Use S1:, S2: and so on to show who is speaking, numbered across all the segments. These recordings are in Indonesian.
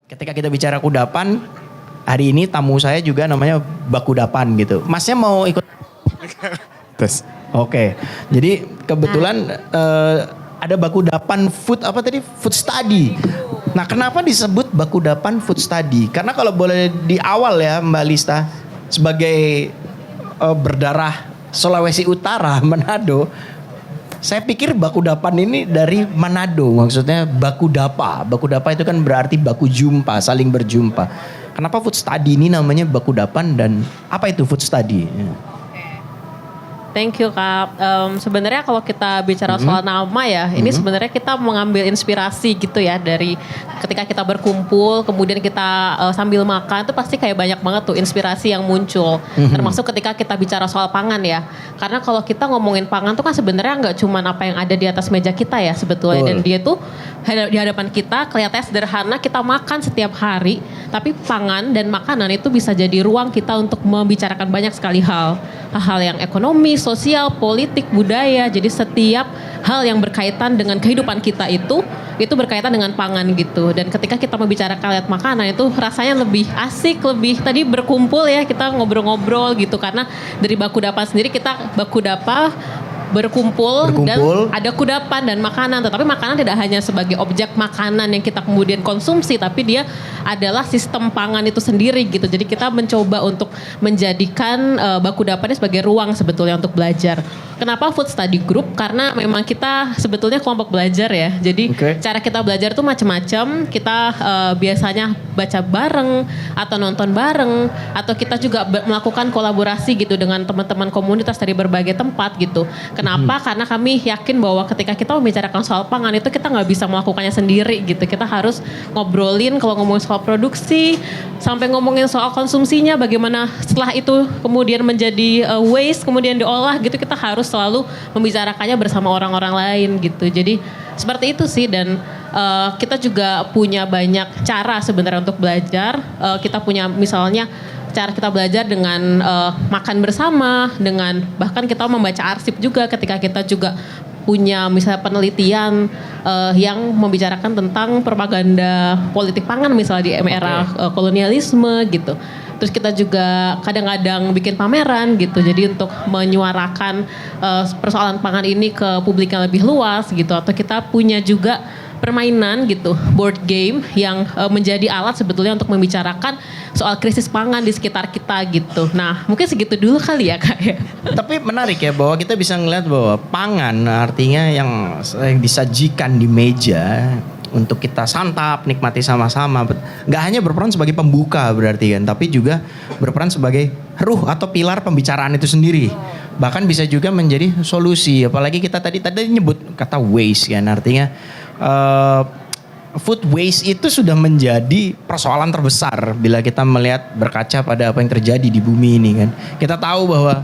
S1: Ketika kita bicara kudapan, hari ini tamu saya juga namanya Bakudapan gitu. Masnya mau ikut?
S2: Tes.
S1: Oke. Jadi kebetulan ada Bakudapan food apa tadi? Food study. Nah, kenapa disebut Bakudapan food study? Karena kalau boleh di awal ya Mbak Lista, sebagai berdarah Sulawesi Utara, Manado, saya pikir Bakudapan ini dari Manado, maksudnya Bakudapa. Bakudapa itu kan berarti baku jumpa, saling berjumpa. Kenapa food study ini namanya Bakudapan dan apa itu food study?
S3: Thank you Kak. Sebenarnya kalau kita bicara soal nama ya, ini sebenarnya kita mengambil inspirasi gitu ya dari ketika kita berkumpul, kemudian kita sambil makan itu pasti kayak banyak banget tuh inspirasi yang muncul. Termasuk ketika kita bicara soal pangan ya. Karena kalau kita ngomongin pangan tuh kan sebenarnya nggak cuma apa yang ada di atas meja kita ya sebetulnya. Dan dia tuh di hadapan kita kelihatannya sederhana, kita makan setiap hari. Tapi pangan dan makanan itu bisa jadi ruang kita untuk membicarakan banyak sekali hal. Hal-hal yang ekonomi, sosial, politik, budaya. Jadi setiap hal yang berkaitan dengan kehidupan kita itu berkaitan dengan pangan gitu. Dan ketika kita membicarakan lihat makanan itu rasanya lebih asik, lebih tadi berkumpul ya, kita ngobrol-ngobrol gitu. Karena dari Bakudapa sendiri kita Bakudapa berkumpul dan ada kudapan dan makanan. Tetapi makanan tidak hanya sebagai objek makanan yang kita kemudian konsumsi, tapi dia adalah sistem pangan itu sendiri gitu. Jadi kita mencoba untuk menjadikan Bakudapan sebagai ruang sebetulnya untuk belajar. Kenapa food study group? Karena memang kita sebetulnya kelompok belajar ya. Jadi cara kita belajar tuh macam-macam. Kita biasanya baca bareng atau nonton bareng, atau kita juga melakukan kolaborasi gitu dengan teman-teman komunitas dari berbagai tempat gitu. Kenapa? Karena kami yakin bahwa ketika kita membicarakan soal pangan itu kita nggak bisa melakukannya sendiri gitu. Kita harus ngobrolin kalau ngomongin soal produksi, sampai ngomongin soal konsumsinya, bagaimana setelah itu kemudian menjadi waste, kemudian diolah gitu. Kita harus selalu membicarakannya bersama orang-orang lain gitu. Jadi seperti itu sih, dan kita juga punya banyak cara sebenarnya untuk belajar. Kita punya misalnya cara kita belajar dengan makan bersama, dengan bahkan kita membaca arsip juga ketika kita juga punya misalnya penelitian yang membicarakan tentang propaganda politik pangan misalnya di era kolonialisme gitu. Terus kita juga kadang-kadang bikin pameran gitu, jadi untuk menyuarakan persoalan pangan ini ke publik yang lebih luas gitu. Atau kita punya juga permainan gitu, board game yang menjadi alat sebetulnya untuk membicarakan soal krisis pangan di sekitar kita gitu. Nah mungkin segitu dulu kali ya Kak ya.
S1: Tapi menarik ya bahwa kita bisa ngeliat bahwa pangan artinya yang disajikan di meja untuk kita santap, nikmati sama-sama. Gak hanya berperan sebagai pembuka berarti kan, tapi juga berperan sebagai ruh atau pilar pembicaraan itu sendiri. Bahkan bisa juga menjadi solusi. Apalagi kita tadi nyebut kata waste kan, artinya food waste itu sudah menjadi persoalan terbesar bila kita melihat berkaca pada apa yang terjadi di bumi ini kan. Kita tahu bahwa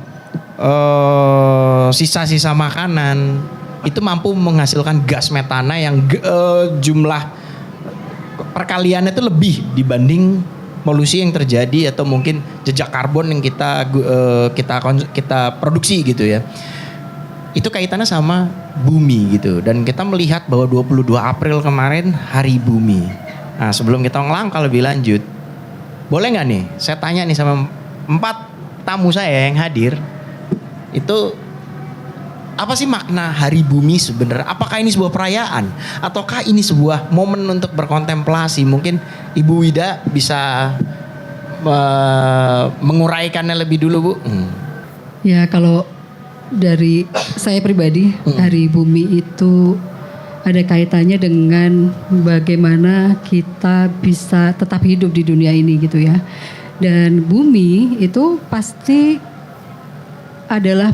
S1: sisa-sisa makanan itu mampu menghasilkan gas metana yang jumlah perkaliannya itu lebih dibanding polusi yang terjadi atau mungkin jejak karbon yang kita produksi gitu ya. Itu kaitannya sama bumi gitu, dan kita melihat bahwa 22 April kemarin Hari Bumi. Nah sebelum kita ngelangkah lebih lanjut, boleh nggak nih saya tanya nih sama 4 tamu saya yang hadir, itu apa sih makna Hari Bumi sebenarnya? Apakah ini sebuah perayaan ataukah ini sebuah momen untuk berkontemplasi? Mungkin Ibu Wida bisa menguraikannya lebih dulu Bu.
S4: Ya kalau dari saya pribadi, Hari Bumi itu ada kaitannya dengan bagaimana kita bisa tetap hidup di dunia ini gitu ya. Dan bumi itu pasti adalah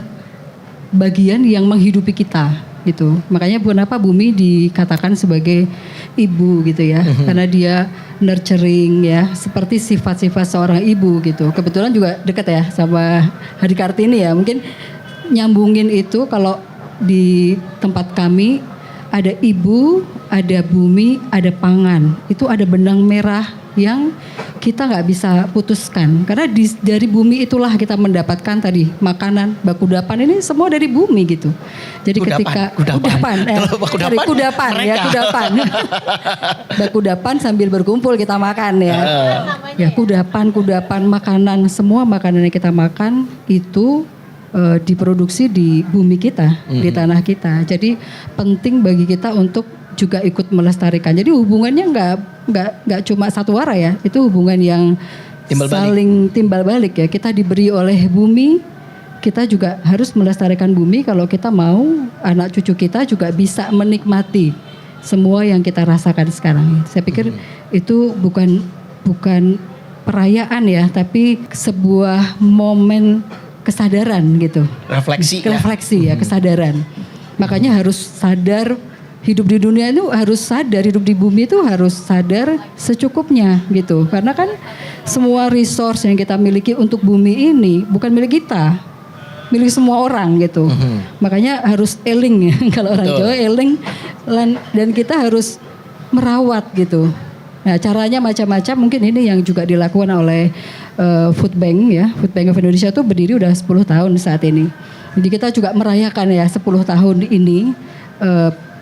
S4: bagian yang menghidupi kita gitu. Makanya kenapa bumi dikatakan sebagai ibu gitu ya. Karena dia nurturing ya, seperti sifat-sifat seorang ibu gitu. Kebetulan juga dekat ya sama Hari Kartini ya. Mungkin nyambungin itu, kalau di tempat kami ada ibu, ada bumi, ada pangan. Itu ada benang merah yang kita nggak bisa putuskan karena dari bumi itulah kita mendapatkan tadi makanan, bakudapan ini semua dari bumi gitu. Jadi kudapan bakudapan sambil berkumpul kita makan ya. Ya kudapan makanan, semua makanan yang kita makan itu diproduksi di bumi kita, di tanah kita. Jadi penting bagi kita untuk juga ikut melestarikan. Jadi hubungannya nggak cuma satu arah ya, itu hubungan yang saling timbal balik ya. Kita diberi oleh bumi, kita juga harus melestarikan bumi kalau kita mau anak cucu kita juga bisa menikmati semua yang kita rasakan sekarang. Saya pikir itu bukan perayaan ya, tapi sebuah momen kesadaran gitu. Refleksi ya, kesadaran. Makanya harus sadar. Hidup di dunia itu harus sadar, hidup di bumi itu harus sadar secukupnya gitu. Karena kan semua resource yang kita miliki untuk bumi ini bukan milik kita, milik semua orang gitu. Makanya harus eling ya, kalau orang Jawa eling, dan kita harus merawat gitu. Nah caranya macam-macam, mungkin ini yang juga dilakukan oleh Food Bank ya. Food Bank of Indonesia itu berdiri udah 10 tahun saat ini. Jadi kita juga merayakan ya 10 tahun ini.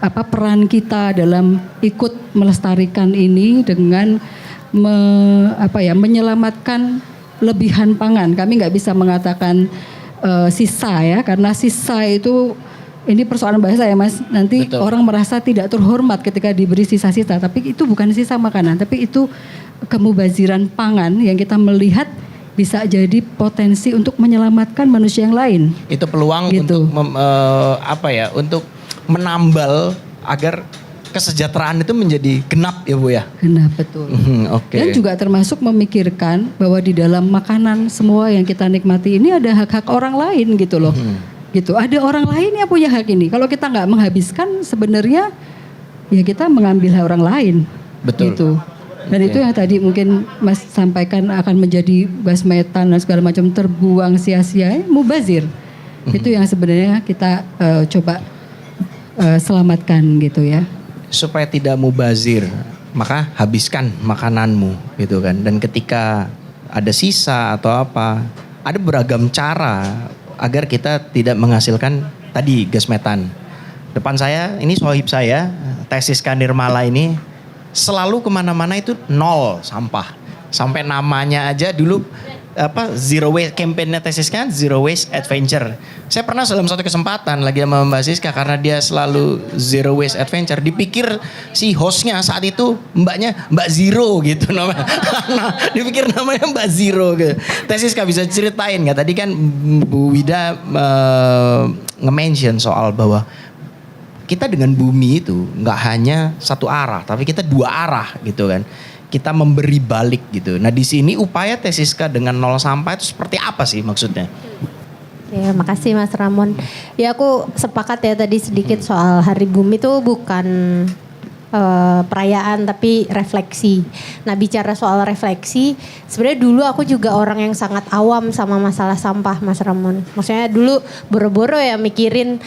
S4: Peran kita dalam ikut melestarikan ini dengan menyelamatkan lebihan pangan. Kami nggak bisa mengatakan sisa ya, karena sisa itu ini persoalan bahasa ya Mas. Nanti orang merasa tidak terhormat ketika diberi sisa-sisa, tapi itu bukan sisa makanan, tapi itu kemubaziran pangan yang kita melihat bisa jadi potensi untuk menyelamatkan manusia yang lain.
S1: Itu peluang
S4: gitu.
S1: Untuk untuk menambal agar kesejahteraan itu menjadi genap ya Bu ya.
S4: Genap betul.
S1: Okay.
S4: Dan juga termasuk memikirkan bahwa di dalam makanan semua yang kita nikmati ini ada hak-hak orang lain gitu loh. Gitu. Ada orang lain yang punya hak ini. Kalau kita nggak menghabiskan sebenarnya ya kita mengambil hak orang lain.
S1: Betul.
S4: Gitu. Dan itu yang tadi mungkin Mas sampaikan akan menjadi gas metan dan segala macam terbuang sia-sia, mubazir. Itu yang sebenarnya kita coba selamatkan gitu ya.
S1: Supaya tidak mubazir, maka habiskan makananmu gitu kan. Dan ketika ada sisa atau apa, ada beragam cara agar kita tidak menghasilkan tadi gas metan. Depan saya, ini sohib saya, tesis Nirmala ini selalu kemana-mana itu nol sampah. Sampai namanya aja dulu zero waste, campaignnya tesisnya Zero Waste Adventure. Saya pernah dalam satu kesempatan lagi sama Mbak Siska, karena dia selalu Zero Waste Adventure, dipikir si hostnya saat itu mbaknya Mbak Zero gitu namanya. Dipikir namanya Mbak Zero gitu. Siska bisa ceritain nggak? Tadi kan Bu Wida nge-mention soal bahwa kita dengan bumi itu nggak hanya satu arah, tapi kita dua arah gitu kan. Kita memberi balik gitu. Nah di sini upaya Tesiska dengan nol sampah itu seperti apa sih maksudnya?
S5: Ya, makasih Mas Ramon. Ya aku sepakat ya tadi sedikit soal Hari Bumi itu bukan perayaan tapi refleksi. Nah bicara soal refleksi, sebenarnya dulu aku juga orang yang sangat awam sama masalah sampah Mas Ramon. Maksudnya dulu boro-boro ya mikirin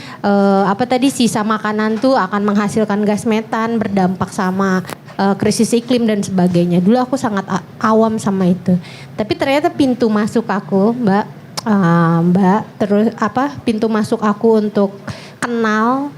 S5: sisa makanan tuh akan menghasilkan gas metan, berdampak sama krisis iklim dan sebagainya. Dulu aku sangat awam sama itu. Tapi ternyata pintu masuk aku, pintu masuk aku untuk kenal,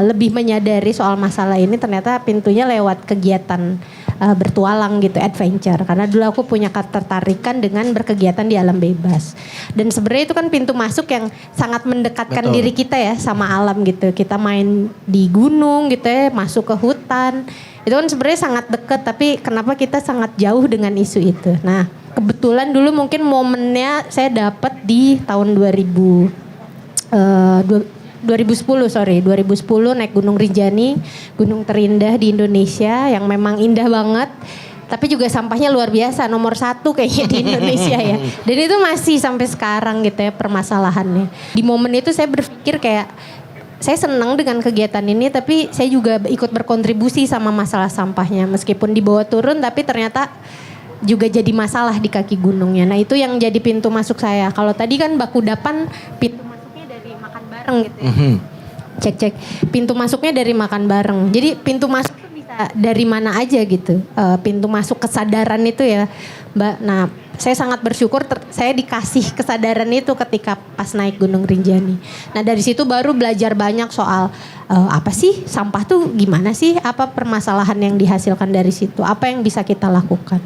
S5: lebih menyadari soal masalah ini ternyata pintunya lewat kegiatan bertualang gitu, adventure. Karena dulu aku punya ketertarikan dengan berkegiatan di alam bebas. Dan sebenarnya itu kan pintu masuk yang sangat mendekatkan diri kita ya sama alam gitu. Kita main di gunung gitu ya, masuk ke hutan. Itu kan sebenarnya sangat dekat, tapi kenapa kita sangat jauh dengan isu itu. Nah kebetulan dulu mungkin momennya saya dapat di tahun 2010 naik Gunung Rinjani, gunung terindah di Indonesia yang memang indah banget. Tapi juga sampahnya luar biasa, nomor 1 kayaknya di Indonesia ya. Dan itu masih sampai sekarang gitu ya permasalahannya. Di momen itu saya berpikir kayak, saya senang dengan kegiatan ini tapi saya juga ikut berkontribusi sama masalah sampahnya. Meskipun dibawa turun tapi ternyata juga jadi masalah di kaki gunungnya. Nah itu yang jadi pintu masuk saya. Kalau tadi kan bakudapan pintu masuknya dari makan bareng gitu ya. Cek. Pintu masuknya dari makan bareng. Jadi pintu masuk tuh bisa dari mana aja gitu pintu masuk kesadaran itu ya Mbak. Nah saya sangat bersyukur saya dikasih kesadaran itu ketika pas naik Gunung Rinjani. Nah dari situ baru belajar banyak soal apa sih sampah tuh gimana sih, apa permasalahan yang dihasilkan dari situ, apa yang bisa kita lakukan.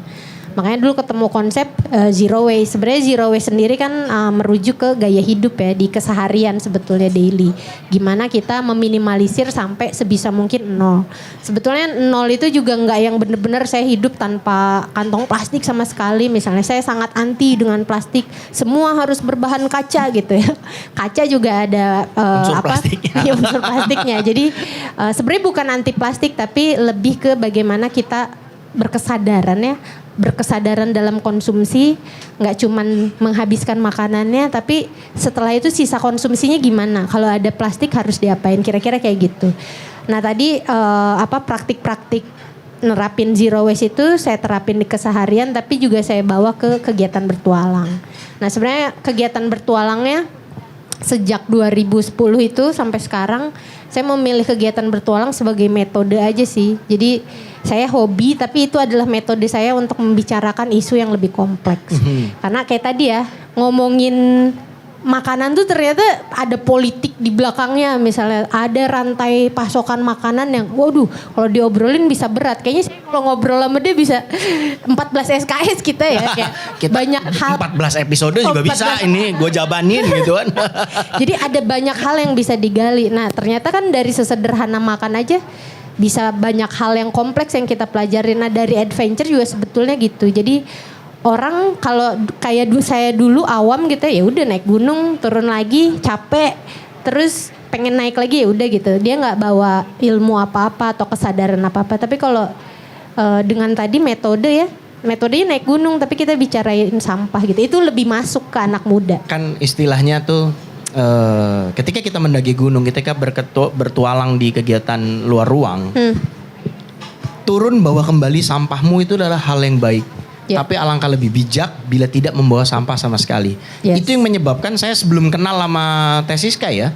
S5: Makanya dulu ketemu konsep zero waste. Sebenarnya zero waste sendiri kan merujuk ke gaya hidup ya di keseharian sebetulnya daily. Gimana kita meminimalisir sampai sebisa mungkin nol. Sebetulnya nol itu juga nggak yang benar-benar saya hidup tanpa kantong plastik sama sekali. Misalnya saya sangat anti dengan plastik. Semua harus berbahan kaca gitu ya. Kaca juga ada
S1: Unsur plastiknya.
S5: Ya, unsur plastiknya. Jadi sebenarnya bukan anti plastik tapi lebih ke bagaimana kita berkesadaran dalam konsumsi, nggak cuman menghabiskan makanannya, tapi setelah itu sisa konsumsinya gimana? Kalau ada plastik harus diapain? Kira-kira kayak gitu. Nah tadi praktik-praktik nerapin zero waste itu saya terapin di keseharian, tapi juga saya bawa ke kegiatan bertualang. Nah sebenarnya kegiatan bertualangnya sejak 2010 itu sampai sekarang saya memilih kegiatan bertualang sebagai metode aja sih. Jadi saya hobi tapi itu adalah metode saya untuk membicarakan isu yang lebih kompleks. Karena kayak tadi ya ngomongin makanan tuh ternyata ada politik di belakangnya. Misalnya ada rantai pasokan makanan yang waduh kalau diobrolin bisa berat. Kayaknya saya kalau ngobrol sama dia bisa 14 SKS kita ya. Kayak
S1: Kita
S5: banyak hal.
S1: 14 episode juga
S5: 14.
S1: bisa ini gue jabanin gitu kan.
S5: Jadi ada banyak hal yang bisa digali. Nah ternyata kan dari sesederhana makan aja bisa banyak hal yang kompleks yang kita pelajarin. Nah dari adventure juga sebetulnya gitu. Jadi orang kalau kayak saya dulu awam gitu ya udah naik gunung turun lagi capek terus pengen naik lagi ya udah gitu. Dia nggak bawa ilmu apa-apa atau kesadaran apa-apa. Tapi kalau dengan tadi metodenya naik gunung tapi kita bicarain sampah gitu. Itu lebih masuk ke anak muda.
S1: Kan istilahnya tuh ketika kita mendaki gunung, ketika bertualang di kegiatan luar ruang, turun bawa kembali sampahmu itu adalah hal yang baik.
S5: Ya.
S1: Tapi alangkah lebih bijak bila tidak membawa sampah sama sekali.
S5: Yes.
S1: Itu yang menyebabkan saya sebelum kenal sama Tesiska ya,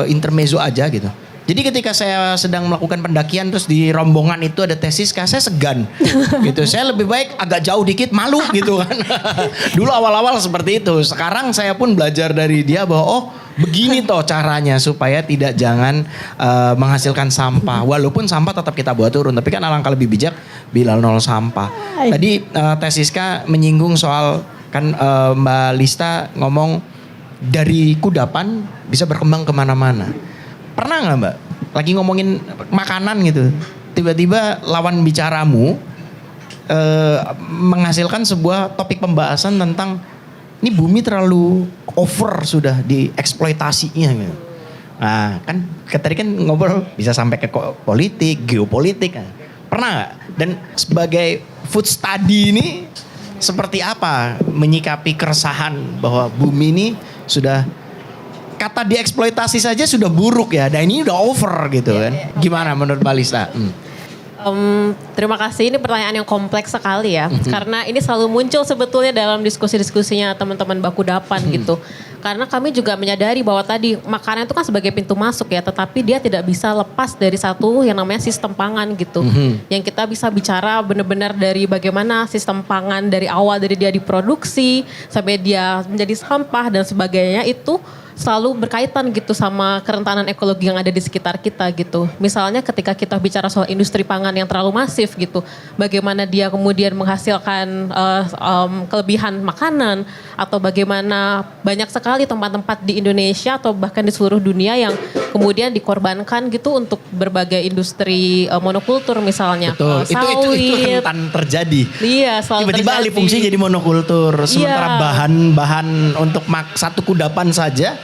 S1: intermezzo aja gitu. Jadi ketika saya sedang melakukan pendakian terus di rombongan itu ada Tesiska, saya segan gitu. Saya lebih baik agak jauh dikit, malu gitu kan. Dulu awal-awal seperti itu. Sekarang saya pun belajar dari dia bahwa oh begini toh caranya supaya tidak jangan menghasilkan sampah. Walaupun sampah tetap kita bawa turun, tapi kan alangkah lebih bijak bila nol sampah. Tadi Tesiska menyinggung soal kan Mbak Lista ngomong dari kudapan bisa berkembang kemana-mana. Pernah gak Mbak, lagi ngomongin makanan gitu, tiba-tiba lawan bicaramu menghasilkan sebuah topik pembahasan tentang ini bumi terlalu over sudah dieksploitasinya gitu. Nah kan tadi kan ngobrol bisa sampai ke politik, geopolitik. Pernah gak? Dan sebagai food study ini seperti apa menyikapi keresahan bahwa bumi ini sudah kata dieksploitasi saja sudah buruk ya, dan ini udah over gitu kan. Gimana menurut Mbak Lista?
S3: Terima kasih, ini pertanyaan yang kompleks sekali ya. Karena ini selalu muncul sebetulnya dalam diskusi-diskusinya teman-teman Bakudapan gitu. Karena kami juga menyadari bahwa tadi makanan itu kan sebagai pintu masuk ya, tetapi dia tidak bisa lepas dari satu yang namanya sistem pangan gitu. Yang kita bisa bicara benar-benar dari bagaimana sistem pangan dari awal dari dia diproduksi sampai dia menjadi sampah dan sebagainya itu selalu berkaitan gitu sama kerentanan ekologi yang ada di sekitar kita gitu. Misalnya ketika kita bicara soal industri pangan yang terlalu masif gitu, bagaimana dia kemudian menghasilkan kelebihan makanan atau bagaimana banyak sekali tempat-tempat di Indonesia atau bahkan di seluruh dunia yang kemudian dikorbankan gitu untuk berbagai industri monokultur misalnya.
S1: Betul, itu rentan terjadi.
S3: Iya, selalu
S1: tiba-tiba alih fungsi jadi monokultur, sementara bahan-bahan untuk satu kudapan saja.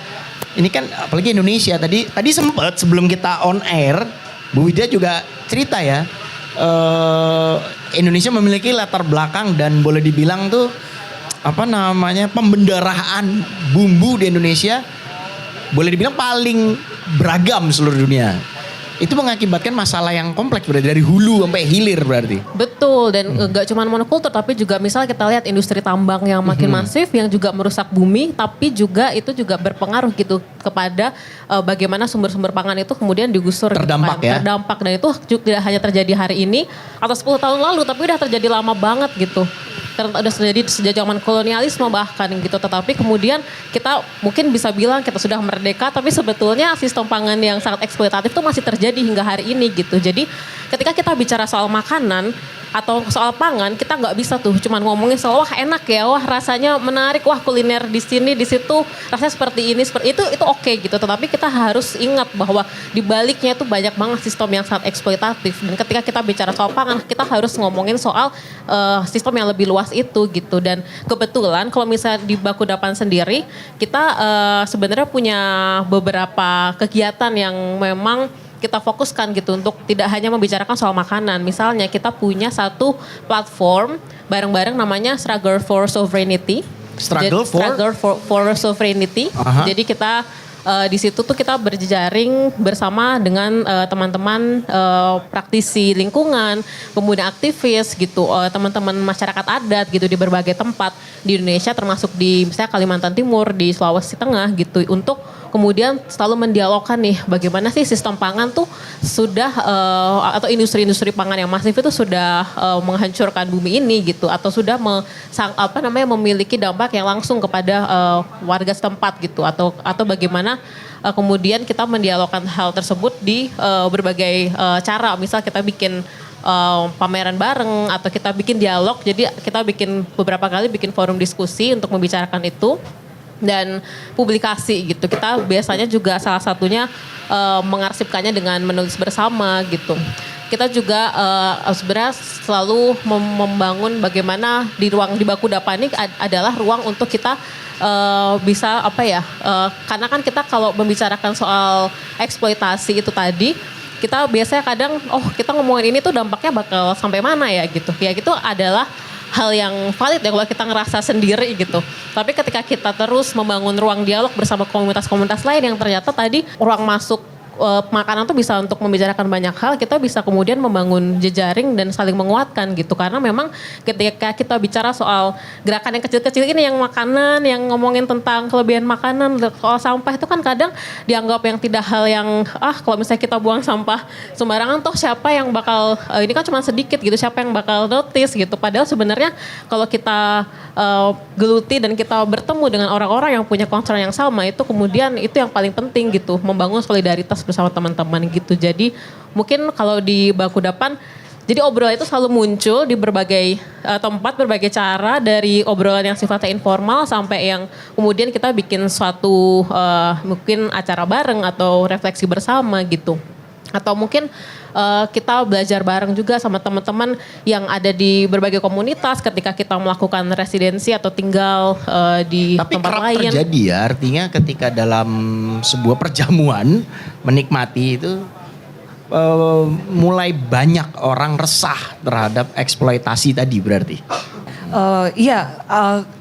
S1: Ini kan apalagi Indonesia tadi sempat sebelum kita on air, Bu Widya juga cerita ya, Indonesia memiliki latar belakang dan boleh dibilang tuh pembendaharaan bumbu di Indonesia boleh dibilang paling beragam seluruh dunia. Itu mengakibatkan masalah yang kompleks berarti dari hulu sampai hilir berarti.
S3: Betul, dan gak cuma monokultur tapi juga misalnya kita lihat industri tambang yang makin masif yang juga merusak bumi, tapi juga itu juga berpengaruh gitu kepada bagaimana sumber-sumber pangan itu kemudian digusur.
S1: Terdampak
S3: gitu kan.
S1: ya?
S3: Terdampak, dan itu tidak hanya terjadi hari ini atau 10 tahun lalu, tapi udah terjadi lama banget gitu. Karena udah terjadi sejak zaman kolonialisme bahkan gitu, tetapi kemudian kita mungkin bisa bilang kita sudah merdeka, tapi sebetulnya sistem pangan yang sangat eksploitatif itu masih terjadi hingga hari ini gitu. Jadi ketika kita bicara soal makanan atau soal pangan, kita nggak bisa tuh cuman ngomongin soal wah enak ya, wah rasanya menarik, wah kuliner di sini di situ rasanya seperti ini seperti itu oke gitu. Tetapi kita harus ingat bahwa di baliknya itu banyak banget sistem yang sangat eksploitatif, dan ketika kita bicara soal pangan kita harus ngomongin soal sistem yang lebih luas itu gitu. Dan kebetulan kalau misalnya di Bakudapan sendiri kita sebenarnya punya beberapa kegiatan yang memang kita fokuskan gitu untuk tidak hanya membicarakan soal makanan. Misalnya kita punya satu platform bareng-bareng namanya Struggle for Sovereignty.
S1: Struggle
S3: for Sovereignty. Jadi kita di situ tuh kita berjejaring bersama dengan teman-teman praktisi lingkungan, kemudian aktivis gitu, teman-teman masyarakat adat gitu di berbagai tempat di Indonesia, termasuk di misalnya Kalimantan Timur, di Sulawesi Tengah gitu, untuk kemudian selalu mendialogkan nih bagaimana sih sistem pangan tuh sudah atau industri-industri pangan yang masif itu sudah menghancurkan bumi ini gitu, atau sudah memiliki dampak yang langsung kepada warga setempat gitu, atau bagaimana kemudian kita mendialogkan hal tersebut di berbagai cara. Misal kita bikin pameran bareng atau kita bikin dialog, jadi kita bikin beberapa kali bikin forum diskusi untuk membicarakan itu. Dan publikasi gitu. Kita biasanya juga salah satunya mengarsipkannya dengan menulis bersama gitu. Kita juga sebenarnya selalu membangun bagaimana di Bakudapan ini adalah ruang untuk kita bisa karena kan kita kalau membicarakan soal eksploitasi itu tadi, kita biasanya kadang kita ngomongin ini tuh dampaknya bakal sampai mana ya gitu. Ya gitu adalah hal yang valid ya kalau kita ngerasa sendiri gitu. Tapi ketika kita terus membangun ruang dialog bersama komunitas-komunitas lain yang ternyata tadi ruang masuk makanan tuh bisa untuk membicarakan banyak hal, kita bisa kemudian membangun jejaring dan saling menguatkan gitu. Karena memang ketika kita bicara soal gerakan yang kecil-kecil ini, yang makanan, yang ngomongin tentang kelebihan makanan, soal sampah itu kan kadang dianggap yang tidak hal yang kalau misalnya kita buang sampah sembarangan toh siapa yang bakal ini kan cuma sedikit gitu, siapa yang bakal notice gitu. Padahal sebenarnya kalau kita geluti dan kita bertemu dengan orang-orang yang punya concern yang sama, itu kemudian itu yang paling penting gitu, membangun solidaritas bersama teman-teman gitu. Jadi mungkin kalau di Bakudapan, jadi obrolan itu selalu muncul di berbagai tempat, berbagai cara, dari obrolan yang sifatnya informal sampai yang kemudian kita bikin suatu mungkin acara bareng atau refleksi bersama gitu. Atau mungkin kita belajar bareng juga sama teman-teman yang ada di berbagai komunitas ketika kita melakukan residensi atau tinggal di
S1: Tapi
S3: tempat
S1: kerap
S3: lain.
S1: terjadi ya, artinya ketika dalam sebuah perjamuan menikmati itu mulai banyak orang resah terhadap eksploitasi tadi berarti.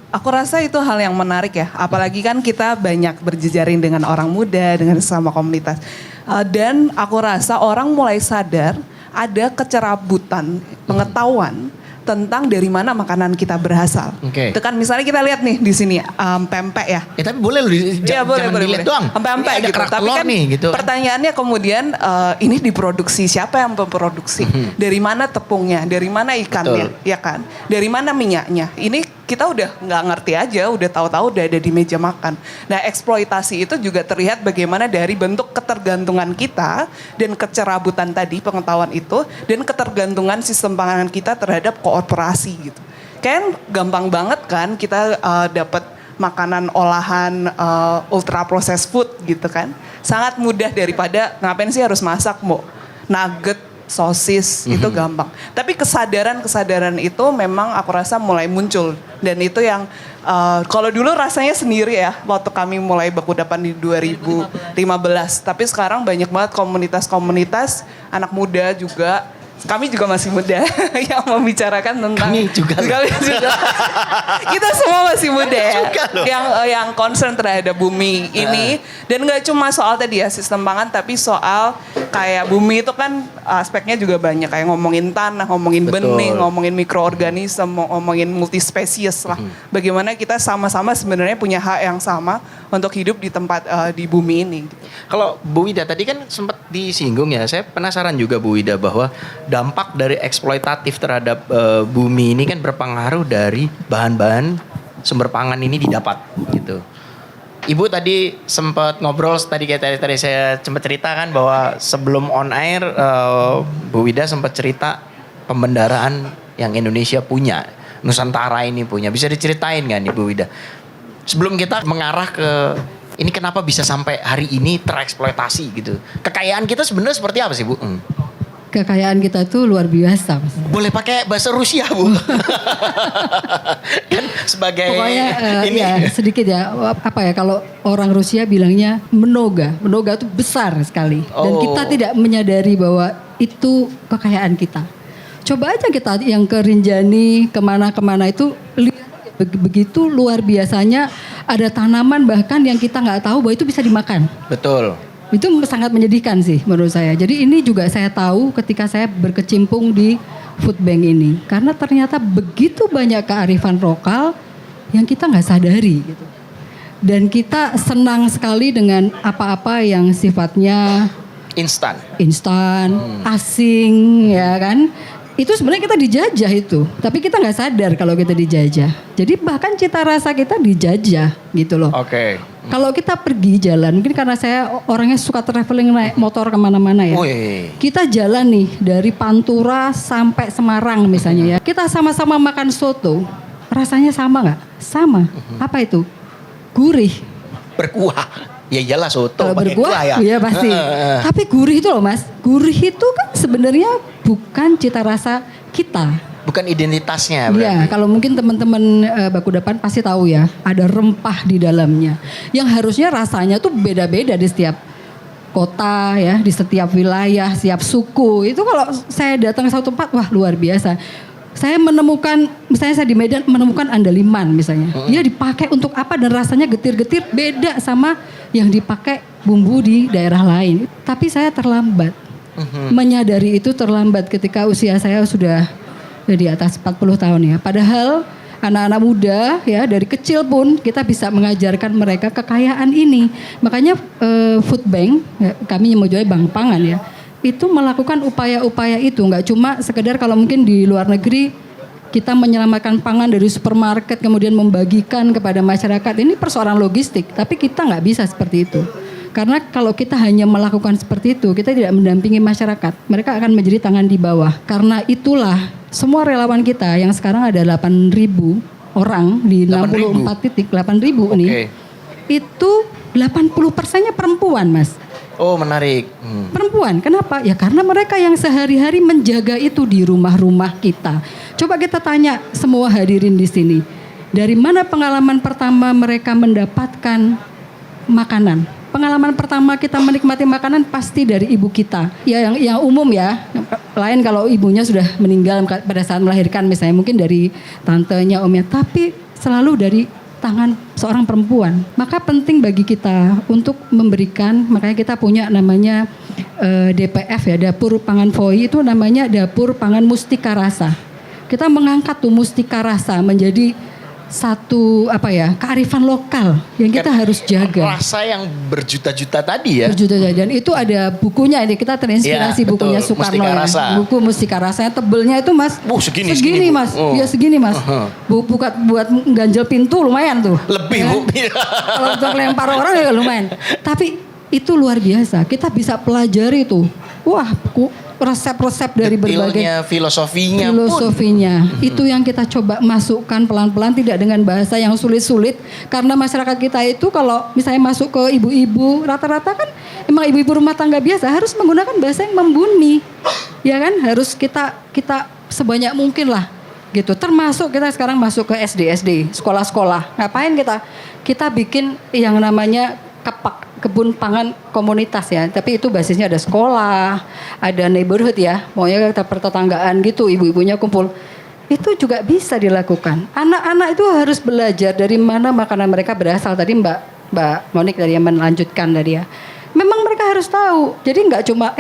S6: Aku rasa itu hal yang menarik ya. Apalagi kan kita banyak berjejaring dengan orang muda, dengan sesama komunitas. Dan aku rasa orang mulai sadar ada kecerabutan pengetahuan tentang dari mana makanan kita berasal.
S1: Oke.
S6: Itu kan misalnya kita lihat nih di sini pempek ya.
S1: Tapi boleh loh, jangan dilihat doang.
S6: Pempek
S1: Ini ada
S6: gitu.
S1: kerak
S6: Tapi
S1: telur
S6: kan
S1: nih gitu.
S6: pertanyaannya kemudian ini diproduksi, siapa yang memproduksi? Dari mana tepungnya? Dari mana ikannya?
S1: Betul.
S6: Ya kan? Dari mana minyaknya? Ini kita udah nggak ngerti aja, udah tahu-tahu udah ada di meja makan. Nah, eksploitasi itu juga terlihat bagaimana dari bentuk ketergantungan kita dan kecerabutan tadi pengetahuan itu, dan ketergantungan sistem pangan kita terhadap korporasi gitu. Kan gampang banget kan kita dapat makanan olahan ultra processed food gitu kan. Sangat mudah daripada ngapain sih harus masak, Mo? Nugget, sosis itu gampang. Tapi kesadaran itu memang aku rasa mulai muncul. Dan itu yang kalau dulu rasanya sendiri ya waktu kami mulai Bakudapan di 2015. Tapi sekarang banyak banget komunitas-komunitas anak muda juga. Kami juga masih muda yang membicarakan tentang
S1: Kami juga.
S6: Kita semua masih muda ya. Yang concern terhadap bumi ini, dan nggak cuma soal tadi ya sistem pangan, tapi soal kayak bumi itu kan aspeknya juga banyak, kayak ngomongin tanah, ngomongin
S1: Betul.
S6: benih, ngomongin mikroorganisme, ngomongin multispesies lah. Bagaimana kita sama-sama sebenarnya punya hak yang sama untuk hidup di tempat di bumi ini.
S1: Kalau Bu Wida tadi kan sempat disinggung ya, saya penasaran juga Bu Wida bahwa dampak dari eksploitatif terhadap bumi ini kan berpengaruh dari bahan-bahan sumber pangan ini didapat gitu. Ibu tadi sempat ngobrol tadi kayak tadi saya sempat cerita kan bahwa sebelum on air Bu Wida sempat cerita pembendaraan yang Indonesia punya, Nusantara ini punya. Bisa diceritain nggak nih Bu Wida? Sebelum kita mengarah ke ini kenapa bisa sampai hari ini tereksploitasi gitu. Kekayaan kita sebenarnya seperti apa sih Bu?
S4: Kekayaan kita tuh luar biasa, Mas.
S1: Boleh pakai bahasa Rusia Bu? Kan sebagai
S4: Pokoknya
S1: ini.
S4: ya sedikit ya, apa ya, kalau orang Rusia bilangnya mnoga itu besar sekali, dan
S1: Oh.
S4: kita tidak menyadari bahwa itu kekayaan kita. Coba aja kita yang ke Rinjani, kemana-kemana itu lihat begitu luar biasanya, ada tanaman bahkan yang kita nggak tahu bahwa itu bisa dimakan.
S1: Betul.
S4: Itu sangat menyedihkan sih menurut saya. Jadi ini juga saya tahu ketika saya berkecimpung di food bank ini. Karena ternyata begitu banyak kearifan lokal yang kita nggak sadari gitu. Dan kita senang sekali dengan apa-apa yang sifatnya
S1: Instan.
S4: asing, ya kan. Itu sebenarnya kita dijajah itu. Tapi kita nggak sadar kalau kita dijajah. Jadi bahkan cita rasa kita dijajah gitu loh.
S1: Oke.
S4: Kalau kita pergi jalan, mungkin karena saya orangnya suka traveling naik motor kemana-mana ya.
S1: Wih.
S4: Kita jalan nih dari Pantura sampai Semarang misalnya ya. Kita sama-sama makan soto, rasanya sama nggak? Sama. Apa itu? Gurih.
S1: Berkuah. Ya iyalah soto
S4: Kalau
S1: pakai
S4: berkuah,
S1: kuah ya.
S4: ya pasti. Tapi gurih itu loh Mas, gurih itu kan sebenarnya bukan cita rasa kita.
S1: Bukan identitasnya
S4: Iya,
S1: berarti.
S4: kalau mungkin teman-teman Bakudapan pasti tahu ya, ada rempah di dalamnya. Yang harusnya rasanya tuh beda-beda di setiap kota ya, di setiap wilayah, setiap suku. Itu kalau saya datang ke satu tempat, wah luar biasa. Saya menemukan, misalnya saya di Medan menemukan andaliman misalnya. Dia dipakai untuk apa dan rasanya getir-getir beda sama yang dipakai bumbu di daerah lain. Tapi saya terlambat. Menyadari itu terlambat ketika usia saya sudah di atas 40 tahun ya. Padahal anak-anak muda ya dari kecil pun kita bisa mengajarkan mereka kekayaan ini. Makanya food bank, ya, kami yang mau jual bank pangan ya, itu melakukan upaya-upaya itu. Nggak cuma sekedar kalau mungkin di luar negeri kita menyelamatkan pangan dari supermarket kemudian membagikan kepada masyarakat. Ini persoalan logistik, tapi kita nggak bisa seperti itu. Karena kalau kita hanya melakukan seperti itu, kita tidak mendampingi masyarakat. Mereka akan menjadi tangan di bawah. Karena itulah semua relawan kita yang sekarang ada 8.000 orang di 64 titik, 8.000 nih. Itu 80%-nya perempuan, Mas.
S1: Oh, menarik.
S4: Perempuan, kenapa? Ya karena mereka yang sehari-hari menjaga itu di rumah-rumah kita. Coba kita tanya semua hadirin di sini. Dari mana pengalaman pertama mereka mendapatkan makanan? Pengalaman pertama kita menikmati makanan pasti dari ibu kita. Ya yang umum ya. Lain kalau ibunya sudah meninggal pada saat melahirkan misalnya, mungkin dari tantenya, omnya, tapi selalu dari tangan seorang perempuan. Maka penting bagi kita untuk memberikan, makanya kita punya namanya DPF ya, Dapur Pangan FOI, itu namanya Dapur Pangan Mustika Rasa. Kita mengangkat tuh mustika rasa menjadi satu kearifan lokal yang kita harus jaga.
S1: Rasa yang berjuta-juta tadi ya.
S4: Berjuta-juta, dan itu ada bukunya ini, kita terinspirasi
S1: Ya,
S4: bukunya
S1: betul.
S4: Soekarno
S1: Mustika
S4: ya.
S1: Rasa.
S4: Buku Mustika Rasa yang tebelnya itu Mas.
S1: Segini, Bu.
S4: Mas.
S1: Oh.
S4: Ya segini Mas. Buat ganjel pintu lumayan tuh.
S1: Lebih
S4: Ya.
S1: Bu.
S4: Kalau untuk lempar orang ya lumayan. Tapi itu luar biasa. Kita bisa pelajari tuh. Wah, resep-resep dari berbagai
S1: Detailnya, filosofinya
S4: itu yang kita coba masukkan pelan-pelan, tidak dengan bahasa yang sulit-sulit, karena masyarakat kita itu kalau misalnya masuk ke ibu-ibu, rata-rata kan emang ibu-ibu rumah tangga biasa harus menggunakan bahasa yang membumi, ya kan, harus kita sebanyak mungkin lah gitu. Termasuk kita sekarang masuk ke SD, sekolah-sekolah, ngapain kita bikin yang namanya kebun pangan komunitas ya, tapi itu basisnya ada sekolah, ada neighborhood ya, maunya kita pertetanggaan gitu, ibu-ibunya kumpul. Itu juga bisa dilakukan. Anak-anak itu harus belajar dari mana makanan mereka berasal. Tadi Mbak Monik tadi yang melanjutkan tadi ya. Memang mereka mereka harus tahu. Jadi nggak cuma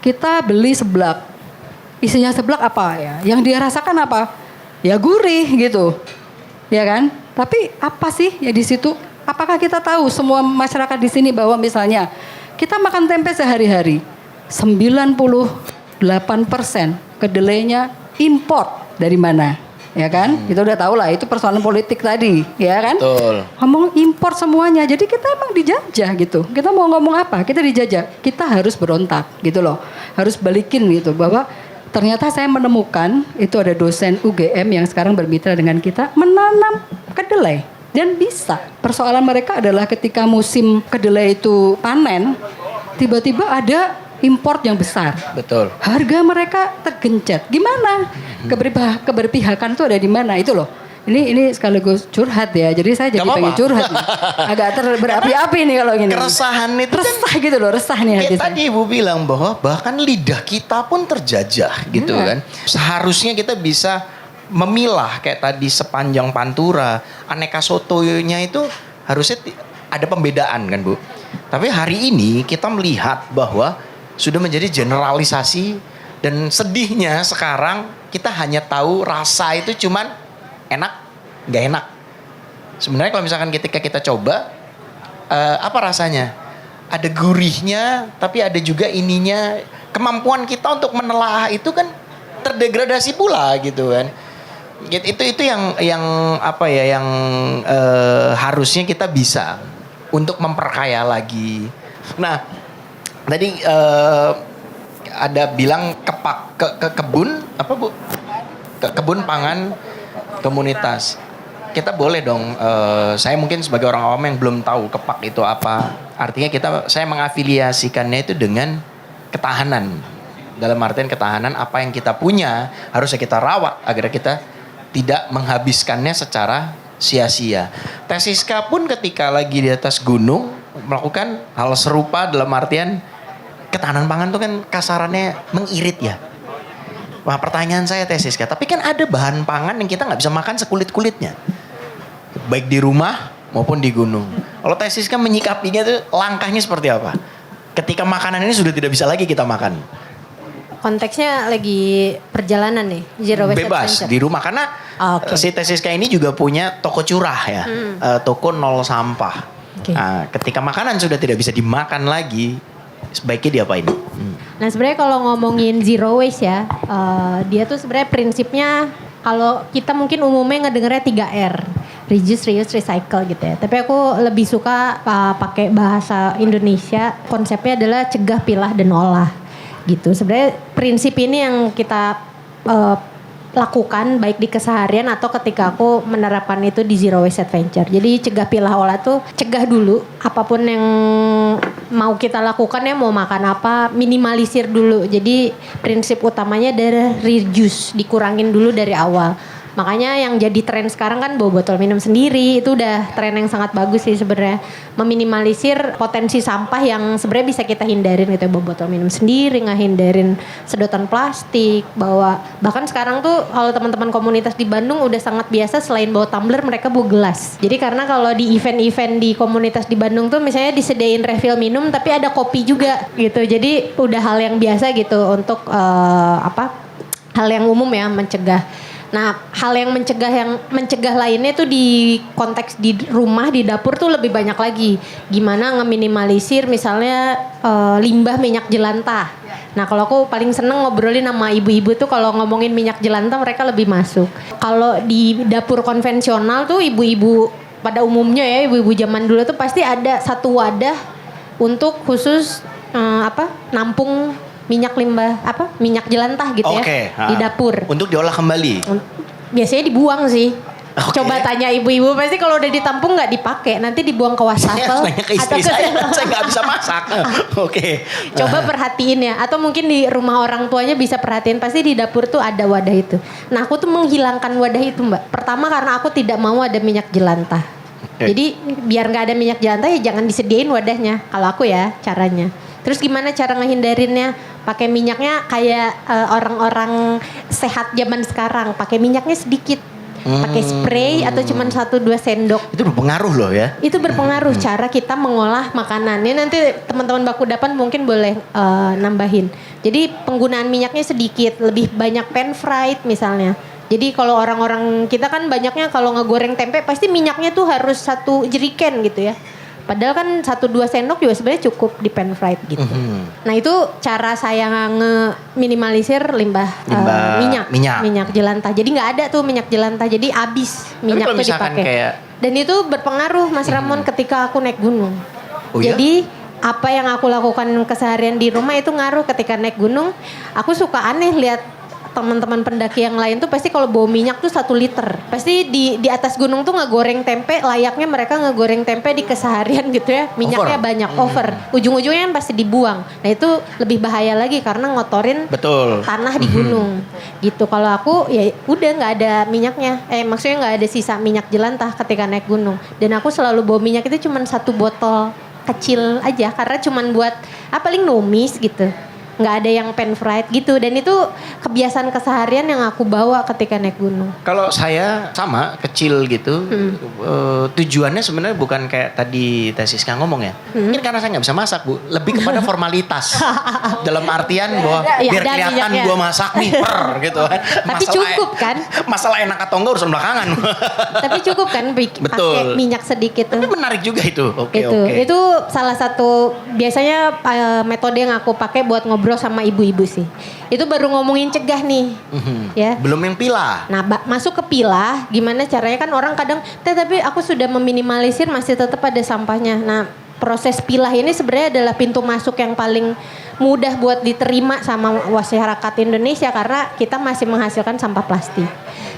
S4: kita beli seblak, isinya seblak apa ya? Yang dia rasakan apa? Ya gurih gitu, ya kan? Tapi apa sih ya di situ? Apakah kita tahu semua masyarakat di sini bahwa misalnya kita makan tempe sehari-hari, 98% kedelainya import dari mana? Ya kan? Kita udah tahu lah itu persoalan politik tadi, ya kan?
S1: Betul.
S4: Ngomong impor semuanya. Jadi kita emang dijajah gitu. Kita mau ngomong apa? Kita dijajah. Kita harus berontak gitu loh. Harus balikin gitu bahwa ternyata saya menemukan itu ada dosen UGM yang sekarang bermitra dengan kita menanam kedelai dan bisa. Persoalan mereka adalah ketika musim kedelai itu panen, tiba-tiba ada import yang besar.
S1: Betul.
S4: Harga mereka tergencet. Gimana? Keberpihakan itu ada di mana? Itu loh. Ini sekaligus curhat ya. Jadi saya jadi
S1: Gak
S4: pengen
S1: apa-apa.
S4: curhat nih. Agak berapi-api nih kalau gini.
S1: Keresahan itu kan
S4: resah gitu loh, resah nih hati
S1: kayak
S4: saya.
S1: tadi Ibu bilang bahwa bahkan lidah kita pun terjajah gitu kan. Seharusnya kita bisa memilah kayak tadi sepanjang Pantura, aneka sotonya itu harusnya ada pembedaan kan Bu. Tapi hari ini kita melihat bahwa sudah menjadi generalisasi dan sedihnya sekarang kita hanya tahu rasa itu cuman enak, nggak enak. Sebenarnya kalau misalkan ketika kita coba, apa rasanya? Ada gurihnya, tapi ada juga ininya. Kemampuan kita untuk menelaah itu kan terdegradasi pula gitu kan. Itu yang apa ya? Yang harusnya kita bisa untuk memperkaya lagi. Nah, tadi ada bilang ke kebun apa Bu? Kebun pangan komunitas. Kita boleh dong. Saya mungkin sebagai orang awam yang belum tahu kepak itu apa. Artinya saya mengafiliasikannya itu dengan ketahanan. Dalam artian ketahanan apa yang kita punya harusnya kita rawat agar kita tidak menghabiskannya secara sia-sia. Teh Siska pun ketika lagi di atas gunung melakukan hal serupa dalam artian ketahanan pangan itu kan kasarannya mengirit ya. Wah pertanyaan saya Teh Siska, tapi kan ada bahan pangan yang kita nggak bisa makan sekulit-kulitnya. Baik di rumah maupun di gunung. Kalau Teh Siska menyikapinya itu langkahnya seperti apa? Ketika makanan ini sudah tidak bisa lagi kita makan.
S5: Konteksnya lagi perjalanan nih, zero waste
S1: Bebas
S5: adventure.
S1: di rumah karena
S5: Oke.
S1: si Teh Siska ini juga punya toko curah ya. Toko nol sampah.
S5: Oke.
S1: Nah, ketika makanan sudah tidak bisa dimakan lagi, sebaiknya diapain?
S5: Nah sebenarnya kalau ngomongin zero waste ya, dia tuh sebenarnya prinsipnya kalau kita mungkin umumnya ngedengernya 3R. Reduce, reuse, recycle gitu ya. Tapi aku lebih suka pakai bahasa Indonesia, konsepnya adalah cegah, pilah, dan olah gitu. Sebenarnya prinsip ini yang kita lakukan baik di keseharian atau ketika aku menerapkan itu di Zero Waste Adventure. Jadi cegah, pilah, olah tuh cegah dulu apapun yang mau kita lakukan ya, mau makan apa, minimalisir dulu. Jadi prinsip utamanya adalah reduce, dikurangin dulu dari awal. Makanya yang jadi tren sekarang kan bawa botol minum sendiri, itu udah tren yang sangat bagus sih sebenarnya. Meminimalisir potensi sampah yang sebenarnya bisa kita hindarin gitu, bawa botol minum sendiri, ngehindarin sedotan plastik, bawa bahkan sekarang tuh kalau teman-teman komunitas di Bandung udah sangat biasa selain bawa tumbler mereka bawa gelas. Jadi karena kalau di event-event di komunitas di Bandung tuh misalnya disediain refill minum tapi ada kopi juga gitu. Jadi udah hal yang biasa gitu untuk hal yang umum ya, mencegah. Nah, hal yang mencegah lainnya tuh di konteks di rumah, di dapur tuh lebih banyak lagi. Gimana ngeminimalisir misalnya limbah minyak jelantah. Nah, kalau aku paling seneng ngobrolin sama ibu-ibu tuh kalau ngomongin minyak jelantah mereka lebih masuk. Kalau di dapur konvensional tuh ibu-ibu pada umumnya ya, ibu-ibu zaman dulu tuh pasti ada satu wadah untuk khusus nampung minyak jelantah gitu ya di dapur.
S1: Untuk diolah kembali.
S5: Biasanya dibuang sih.
S1: Oke.
S5: Coba tanya ibu-ibu pasti kalau udah ditampung nggak dipakai, nanti dibuang ke wastafel.
S1: Saya tanya ke istri saya nggak bisa masak. Oke.
S5: Coba perhatiin ya, atau mungkin di rumah orang tuanya bisa perhatiin, pasti di dapur tuh ada wadah itu. Nah aku tuh menghilangkan wadah itu Mbak. Pertama karena aku tidak mau ada minyak jelantah. Jadi biar nggak ada minyak jelantah ya jangan disediain wadahnya. Kalau aku ya caranya. Terus gimana cara ngehindarinnya? Pakai minyaknya kayak orang-orang sehat zaman sekarang. Pakai minyaknya sedikit. pakai spray atau cuman 1-2 sendok.
S1: Itu berpengaruh loh ya.
S5: Itu berpengaruh cara kita mengolah makanan. Ini nanti teman-teman Bakudapan mungkin boleh nambahin. Jadi penggunaan minyaknya sedikit, lebih banyak pan fried misalnya. Jadi kalau orang-orang kita kan banyaknya kalau ngegoreng tempe pasti minyaknya tuh harus 1 jerigen gitu ya. Padahal kan 1-2 sendok juga sebenarnya cukup di pan fried gitu. Nah itu cara saya minimalisir limbah minyak jelantah. Jadi nggak ada tuh minyak jelantah. Jadi habis minyak tuh dipakai. Dan itu berpengaruh Mas Ramon ketika aku naik gunung.
S1: Oh, ya?
S5: Jadi apa yang aku lakukan keseharian di rumah itu ngaruh ketika naik gunung. Aku suka aneh lihat teman-teman pendaki yang lain tuh pasti kalau bawa minyak tuh 1 liter. Pasti di atas gunung tuh ngegoreng tempe, layaknya mereka ngegoreng tempe di keseharian gitu ya. Minyaknya banyak, over. Ujung-ujungnya kan pasti dibuang. Nah itu lebih bahaya lagi karena ngotorin tanah di gunung. Gitu. Kalau aku ya udah nggak ada minyaknya. Maksudnya nggak ada sisa minyak jelantah ketika naik gunung. Dan aku selalu bawa minyak itu cuma 1 botol kecil aja karena cuma buat paling numis gitu. Nggak ada yang pan fried gitu, dan itu kebiasaan keseharian yang aku bawa ketika naik gunung.
S1: Kalau saya sama kecil gitu, tujuannya sebenarnya bukan kayak tadi Teh Siska ngomong ya. Mungkin karena saya nggak bisa masak Bu, lebih kepada formalitas. Dalam artian bahwa biar kelihatan gue masak nih, gitu kan.
S5: Tapi cukup kan?
S1: Masalah enak atau enggak urusan belakangan.
S5: Tapi cukup kan pakai minyak sedikit tuh.
S1: Tapi menarik juga itu. Oke.
S5: Itu salah satu biasanya metode yang aku pakai buat ngobrol sama ibu-ibu sih. Itu baru ngomongin cegah nih. Ya.
S1: Belum yang pilah.
S5: Nah, masuk ke pilah, gimana caranya kan orang kadang, tapi aku sudah meminimalisir masih tetap ada sampahnya. Nah, proses pilah ini sebenarnya adalah pintu masuk yang paling mudah buat diterima sama masyarakat Indonesia karena kita masih menghasilkan sampah plastik.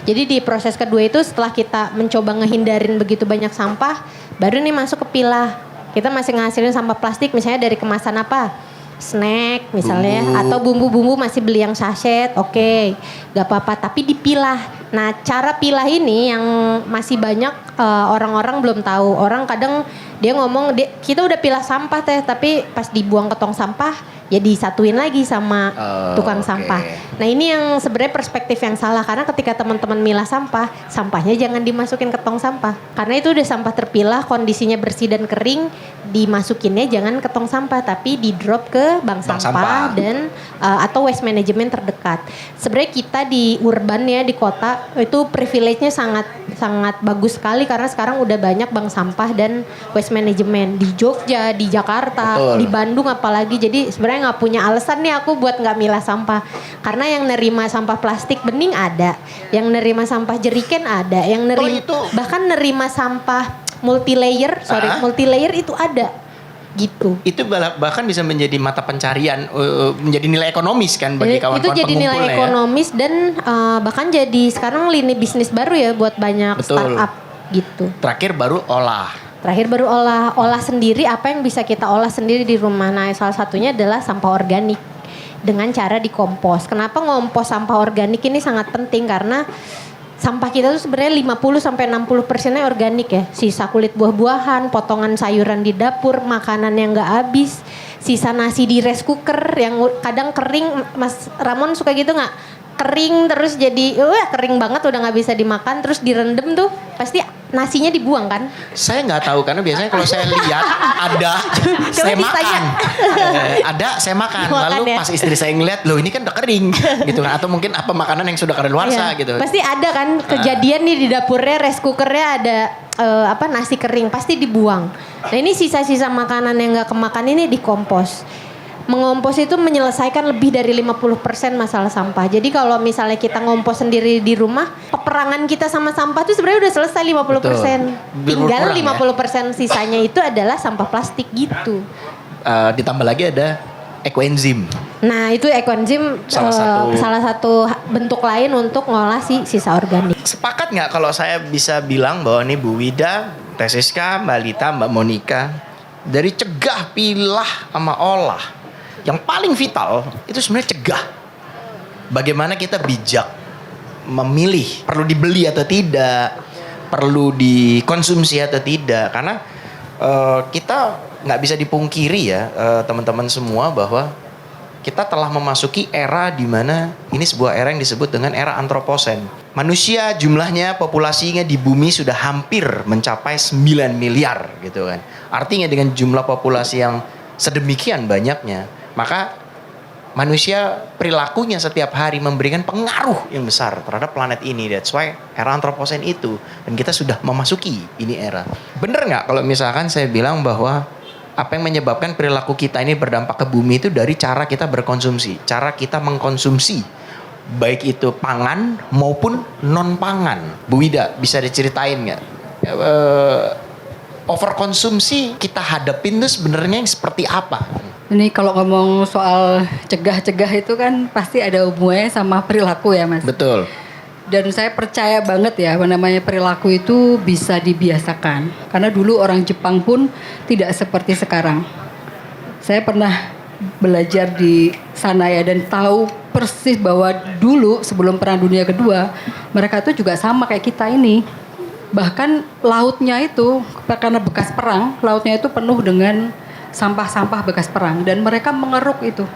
S5: Jadi di proses kedua itu setelah kita mencoba ngehindarin begitu banyak sampah, baru nih masuk ke pilah. Kita masih ngasilin sampah plastik misalnya dari kemasan apa? Snack misalnya atau bumbu-bumbu masih beli yang sachet, oke, gak apa-apa, tapi dipilah. Nah cara pilah ini yang masih banyak orang-orang belum tahu. Orang kadang dia ngomong kita udah pilah sampah Teh, tapi pas dibuang ke tong sampah ya disatuin lagi sama tukang sampah. Nah ini yang sebenarnya perspektif yang salah karena ketika teman-teman milah sampah, sampahnya jangan dimasukin ke tong sampah karena itu udah sampah terpilah, kondisinya bersih dan kering, dimasukinnya jangan ke tong sampah tapi di drop ke bank sampah dan atau waste management terdekat. Sebenarnya kita di urban ya di kota itu privilege-nya sangat bagus sekali karena sekarang udah banyak bank sampah dan waste management di Jogja, di Jakarta, di Bandung apalagi. Jadi sebenarnya nggak punya alasan nih aku buat nggak milah sampah karena yang nerima sampah plastik bening ada, yang nerima sampah jeriken ada, yang bahkan nerima sampah multi layer itu ada gitu.
S1: Itu bahkan bisa menjadi mata pencarian, menjadi nilai ekonomis kan bagi kawan-kawan
S5: pengumpulnya. Itu jadi nilai ekonomis dan bahkan jadi sekarang lini bisnis baru ya buat banyak startup gitu.
S1: Terakhir baru
S5: olah sendiri apa yang bisa kita olah sendiri di rumah. Nah salah satunya adalah sampah organik dengan cara dikompos. Kenapa ngompos sampah organik ini sangat penting karena sampah kita tuh sebenarnya 50-60% organik ya. Sisa kulit buah-buahan, potongan sayuran di dapur, makanan yang gak habis, sisa nasi di rice cooker yang kadang kering. Mas Ramon suka gitu gak? Kering terus jadi kering banget udah gak bisa dimakan terus direndam tuh pasti nasinya dibuang kan? Saya
S1: nggak tahu karena biasanya kalau saya lihat ada saya makan, saya makan. Lalu pas istri saya ngeliat, loh ini kan udah kering gitu kan? Atau mungkin apa makanan yang sudah kadaluarsa gitu?
S5: Pasti ada kan kejadian nih di dapurnya rice cookernya ada nasi kering pasti dibuang. Nah ini sisa-sisa makanan yang nggak kemakan ini dikompos. Mengompos itu menyelesaikan lebih dari 50% masalah sampah. Jadi kalau misalnya kita ngompos sendiri di rumah, peperangan kita sama sampah itu sebenarnya udah selesai 50%. Tinggal 50% sisanya itu adalah sampah plastik gitu.
S1: Ditambah lagi ada ekoenzim.
S5: Nah itu ekoenzim salah satu bentuk lain untuk ngolah sisa organik.
S1: Sepakat nggak kalau saya bisa bilang bahwa nih Bu Wida, Teh Siska, Mbak Lita, Mbak Monica, dari cegah, pilah, sama olah, yang paling vital itu sebenarnya cegah. Bagaimana kita bijak memilih perlu dibeli atau tidak, perlu dikonsumsi atau tidak. Karena kita nggak bisa dipungkiri ya teman-teman semua bahwa kita telah memasuki era di mana ini sebuah era yang disebut dengan era antroposen. Manusia jumlahnya, populasinya di bumi sudah hampir mencapai 9 miliar gitu kan. Artinya dengan jumlah populasi yang sedemikian banyaknya, maka manusia perilakunya setiap hari memberikan pengaruh yang besar terhadap planet ini. That's why era antroposen itu. Dan kita sudah memasuki ini era. Bener nggak kalau misalkan saya bilang bahwa apa yang menyebabkan perilaku kita ini berdampak ke bumi itu dari cara kita berkonsumsi, cara kita mengkonsumsi, baik itu pangan maupun non pangan. Bu Wida bisa diceritain nggak? Overkonsumsi kita hadapin itu sebenarnya seperti apa?
S4: Ini kalau ngomong soal cegah-cegah itu kan pasti ada hubungannya sama perilaku ya Mas.
S1: Betul.
S4: Dan saya percaya banget ya, namanya perilaku itu bisa dibiasakan. Karena dulu orang Jepang pun tidak seperti sekarang. Saya pernah belajar di sana ya dan tahu persis bahwa dulu sebelum Perang Dunia Kedua, mereka itu juga sama kayak kita ini. Bahkan lautnya itu, karena bekas perang, lautnya itu penuh dengan sampah-sampah bekas perang. Dan mereka mengeruk itu.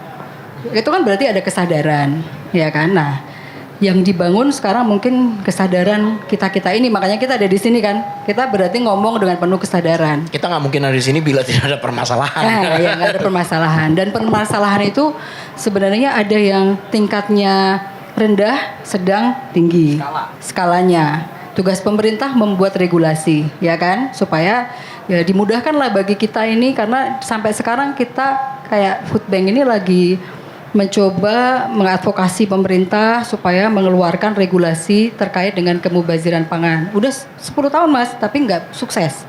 S4: Itu kan berarti ada kesadaran, ya kan? Nah, yang dibangun sekarang mungkin kesadaran kita ini, makanya kita ada di sini kan. Kita berarti ngomong dengan penuh kesadaran.
S1: Kita nggak mungkin ada di sini bila tidak ada permasalahan.
S4: Ya nggak ada permasalahan. Dan permasalahan itu sebenarnya ada yang tingkatnya rendah, sedang, tinggi. Skalanya. Tugas pemerintah membuat regulasi, ya kan, supaya ya dimudahkanlah bagi kita ini, karena sampai sekarang kita kayak Food Bank ini lagi mencoba mengadvokasi pemerintah supaya mengeluarkan regulasi terkait dengan kemubaziran pangan. Udah 10 tahun Mas, tapi nggak sukses.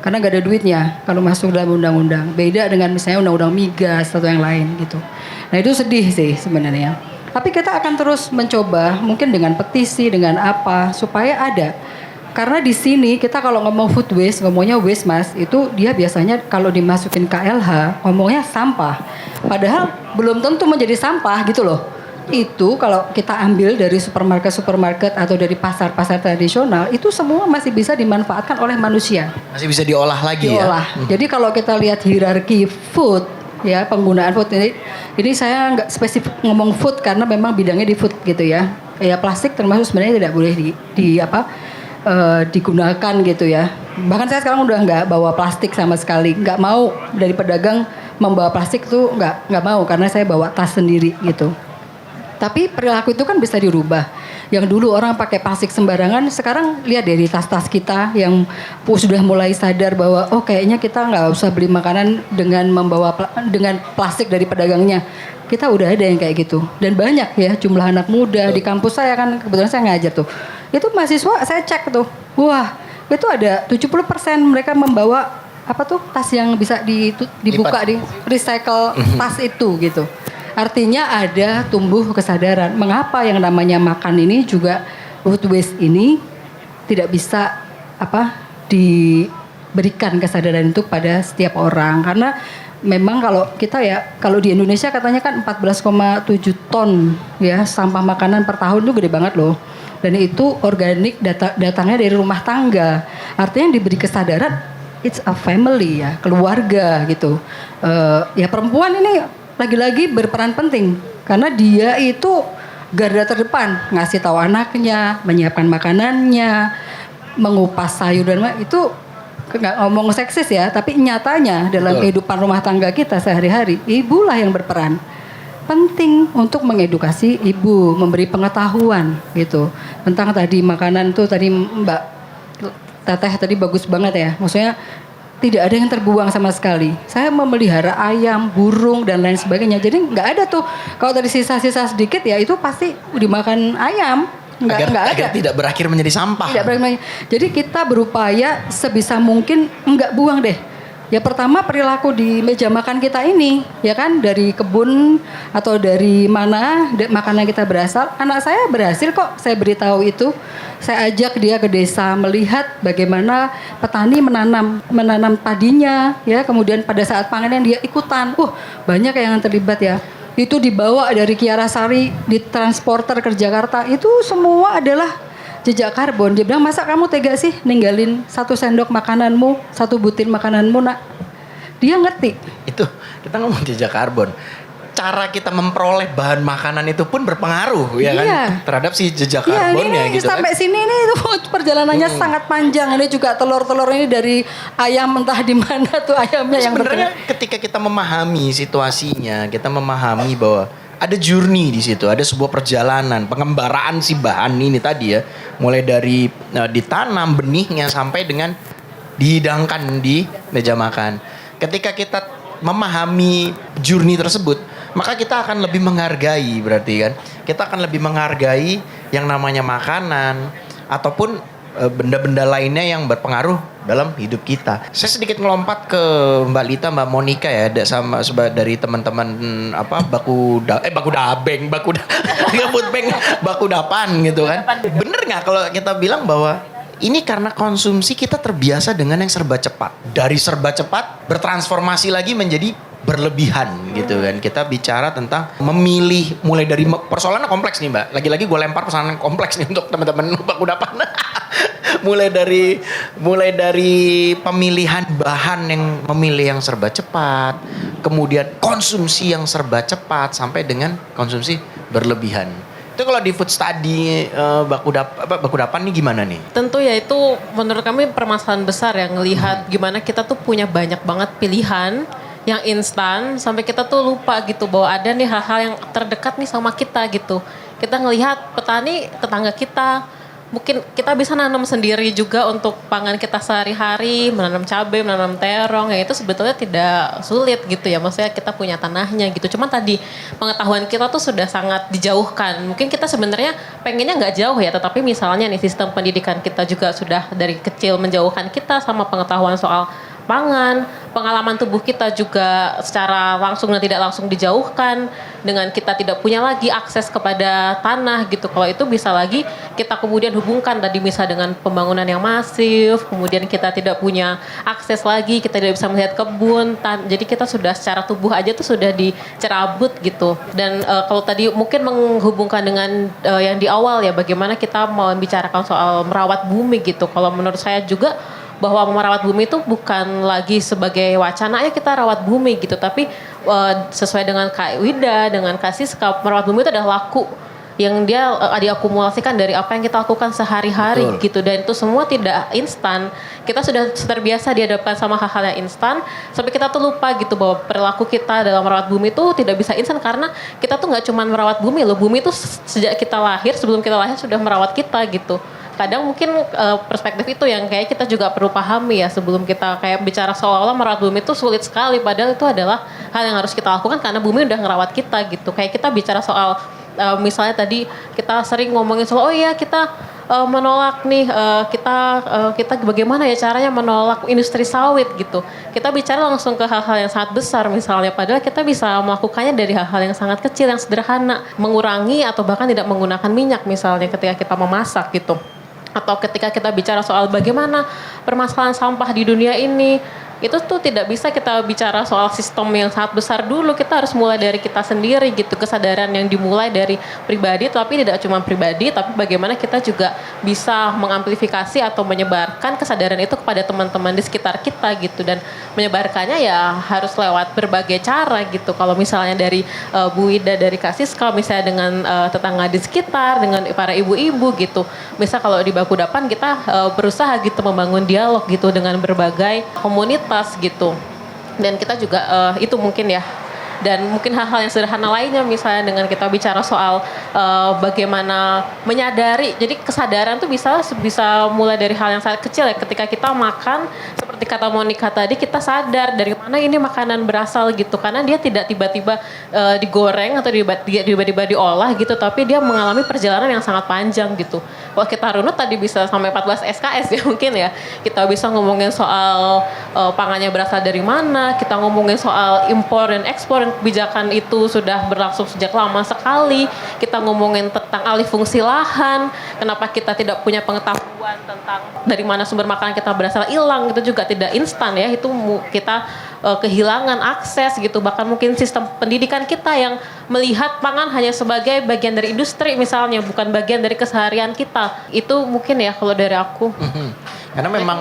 S4: Karena nggak ada duitnya kalau masuk dalam undang-undang. Beda dengan misalnya undang-undang migas atau yang lain gitu. Nah itu sedih sih sebenarnya. Tapi kita akan terus mencoba, mungkin dengan petisi, dengan apa, supaya ada. Karena di sini kita kalau ngomong food waste, ngomongnya waste Mas, itu dia biasanya kalau dimasukin KLH, ngomongnya sampah. Padahal belum tentu menjadi sampah gitu loh. Itu kalau kita ambil dari supermarket atau dari pasar-pasar tradisional, itu semua masih bisa dimanfaatkan oleh manusia.
S1: Masih bisa diolah lagi
S4: Diolah.
S1: ya.
S4: Jadi kalau kita lihat hierarki food, ya penggunaan food ini saya nggak spesifik ngomong food karena memang bidangnya di food gitu ya. Ya plastik termasuk sebenarnya tidak boleh digunakan gitu ya. Bahkan saya sekarang udah nggak bawa plastik sama sekali. Nggak mau dari pedagang membawa plastik tuh nggak mau karena saya bawa tas sendiri gitu. Tapi perilaku itu kan bisa dirubah. Yang dulu orang pakai plastik sembarangan, sekarang lihat dari tas-tas kita yang sudah mulai sadar bahwa oh kayaknya kita nggak usah beli makanan dengan membawa dengan plastik dari pedagangnya. Kita udah ada yang kayak gitu. Dan banyak ya jumlah anak muda di kampus saya kan, kebetulan saya ngajar tuh. Itu mahasiswa saya cek tuh. Wah, itu ada 70% mereka membawa apa tuh tas yang bisa dibuka di recycle tas itu gitu. Artinya ada tumbuh kesadaran. Mengapa yang namanya makan ini juga food waste ini tidak bisa diberikan kesadaran itu pada setiap orang. Karena memang kalau kita ya, kalau di Indonesia katanya kan 14,7 ton ya sampah makanan per tahun itu gede banget loh. Dan itu organik datangnya dari rumah tangga. Artinya yang diberi kesadaran it's a family ya, keluarga gitu. Ya perempuan ini lagi-lagi berperan penting karena dia itu garda terdepan, ngasih tahu anaknya, menyiapkan makanannya, mengupas sayur dan itu nggak ngomong seksis ya, tapi nyatanya dalam kehidupan rumah tangga kita sehari-hari, ibulah yang berperan penting untuk mengedukasi ibu, memberi pengetahuan gitu tentang tadi makanan tuh tadi Mbak Teteh tadi bagus banget ya, maksudnya tidak ada yang terbuang sama sekali. Saya memelihara ayam, burung dan lain sebagainya. Jadi nggak ada tuh. Kalau tadi sisa-sisa sedikit ya itu pasti dimakan ayam. Nggak ada.
S1: Agar tidak berakhir menjadi sampah.
S4: Tidak berakhir. Jadi kita berupaya sebisa mungkin nggak buang deh. Ya pertama perilaku di meja makan kita ini, ya kan dari kebun atau dari mana makanan kita berasal. Anak saya berhasil kok, saya beritahu itu. Saya ajak dia ke desa melihat bagaimana petani menanam padinya, ya kemudian pada saat panen dia ikutan. Banyak yang terlibat ya. Itu dibawa dari Kiarasari, ditransporter ke Jakarta. Itu semua adalah jejak karbon. Dia bilang, masa kamu tega sih ninggalin 1 sendok makananmu, 1 butir makananmu nak? Dia ngerti.
S1: Itu kita ngomong jejak karbon. cara kita memperoleh bahan makanan itu pun berpengaruh ya kan
S7: Iya.
S1: terhadap si jejak
S7: Iya,
S1: karbonnya
S7: ini
S1: gitu
S7: sampai
S1: kan.
S7: sini ini perjalanannya sangat panjang. Ini juga telur-telur ini dari ayam entah di mana tuh ayamnya yang
S1: Sebenarnya ketika kita memahami situasinya, kita memahami bahwa ada journey di situ, ada sebuah perjalanan, pengembaraan si bahan ini tadi ya, mulai dari ditanam benihnya sampai dengan dihidangkan di meja makan. Ketika kita memahami journey tersebut, maka kita akan lebih menghargai berarti kan. Kita akan lebih menghargai yang namanya makanan ataupun benda-benda lainnya yang berpengaruh dalam hidup kita. Saya sedikit ngelompat ke Mbak Lita, Mbak Monica ya, dari teman-teman baku dapan gitu kan. Bener nggak kalau kita bilang bahwa ini karena konsumsi kita terbiasa dengan yang serba cepat. Dari serba cepat bertransformasi lagi menjadi berlebihan gitu kan. Kita bicara tentang memilih mulai dari persoalannya kompleks nih Mbak. Lagi-lagi gue lempar persoalan kompleks nih untuk teman-teman baku dapan. mulai dari pemilihan bahan yang memilih yang serba cepat, kemudian konsumsi yang serba cepat sampai dengan konsumsi berlebihan. Itu kalau di food study baku dapan nih gimana nih?
S3: Tentu ya itu menurut kami permasalahan besar yang ngelihat gimana kita tuh punya banyak banget pilihan yang instan sampai kita tuh lupa gitu bahwa ada nih hal-hal yang terdekat nih sama kita gitu. Kita ngelihat petani tetangga kita, mungkin kita bisa nanam sendiri juga untuk pangan kita sehari-hari, menanam cabai, menanam terong, yang itu sebetulnya tidak sulit gitu ya. Maksudnya kita punya tanahnya gitu. Cuman tadi pengetahuan kita tuh sudah sangat dijauhkan. Mungkin kita sebenarnya pengennya nggak jauh ya, tetapi misalnya nih sistem pendidikan kita juga sudah dari kecil menjauhkan kita sama pengetahuan soal pangan, pengalaman tubuh kita juga secara langsung dan tidak langsung dijauhkan dengan kita tidak punya lagi akses kepada tanah gitu. Kalau itu bisa lagi kita kemudian hubungkan tadi misalnya dengan pembangunan yang masif, kemudian kita tidak punya akses lagi, kita tidak bisa melihat kebun, jadi kita sudah secara tubuh aja tuh sudah dicerabut gitu. Dan kalau tadi mungkin menghubungkan dengan yang di awal ya, bagaimana kita mau membicarakan soal merawat bumi gitu. Kalau menurut saya juga bahwa merawat bumi itu bukan lagi sebagai wacana ya kita rawat bumi gitu, tapi sesuai dengan Kak Wida, dengan Kak Siska, merawat bumi itu adalah laku yang dia diakumulasikan dari apa yang kita lakukan sehari-hari gitu, dan itu semua tidak instan. Kita sudah terbiasa dihadapkan sama hal-hal yang instan sampai kita tuh lupa gitu bahwa perilaku kita dalam merawat bumi itu tidak bisa instan, karena kita tuh nggak cuma merawat bumi loh, bumi itu sejak kita lahir, sebelum kita lahir sudah merawat kita gitu. Kadang mungkin perspektif itu yang kayak kita juga perlu pahami ya sebelum kita kayak bicara seolah-olah merawat bumi itu sulit sekali, padahal itu adalah hal yang harus kita lakukan karena bumi udah ngerawat kita gitu. Kayak kita bicara soal misalnya tadi kita sering ngomongin soal kita menolak nih kita bagaimana ya caranya menolak industri sawit gitu. Kita bicara langsung ke hal-hal yang sangat besar misalnya, padahal kita bisa melakukannya dari hal-hal yang sangat kecil yang sederhana, mengurangi atau bahkan tidak menggunakan minyak misalnya ketika kita memasak gitu. Atau ketika kita bicara soal bagaimana permasalahan sampah di dunia ini, itu tuh tidak bisa kita bicara soal sistem yang sangat besar dulu. Kita harus mulai dari kita sendiri gitu, kesadaran yang dimulai dari pribadi, tapi tidak cuma pribadi, tapi bagaimana kita juga bisa mengamplifikasi atau menyebarkan kesadaran itu kepada teman-teman di sekitar kita gitu. Dan menyebarkannya ya harus lewat berbagai cara gitu. Kalau misalnya dari Bu Ida, dari Kak Siska, misalnya dengan tetangga di sekitar, dengan para ibu-ibu gitu. Misal kalau di Baku Dapan kita berusaha gitu membangun dialog gitu dengan berbagai komunitas gitu, dan kita juga itu mungkin ya, dan mungkin hal-hal yang sederhana lainnya misalnya dengan kita bicara soal bagaimana menyadari, jadi kesadaran tuh bisa mulai dari hal yang sangat kecil ya, ketika kita makan seperti kata Monica tadi, kita sadar dari mana ini makanan berasal gitu, karena dia tidak tiba-tiba digoreng atau tiba-tiba diolah gitu, tapi dia mengalami perjalanan yang sangat panjang gitu. Kalau kita runut tadi bisa sampai 14 SKS ya mungkin ya, kita bisa ngomongin soal pangannya berasal dari mana, kita ngomongin soal impor dan ekspor, dan kebijakan itu sudah berlangsung sejak lama sekali. Kita ngomongin tentang alih fungsi lahan, kenapa kita tidak punya pengetahuan tentang dari mana sumber makanan kita berasal, hilang, itu juga tidak instan ya, itu kita kehilangan akses gitu. Bahkan mungkin sistem pendidikan kita yang melihat pangan hanya sebagai bagian dari industri misalnya, bukan bagian dari keseharian kita, itu mungkin ya kalau dari aku.
S1: Karena memang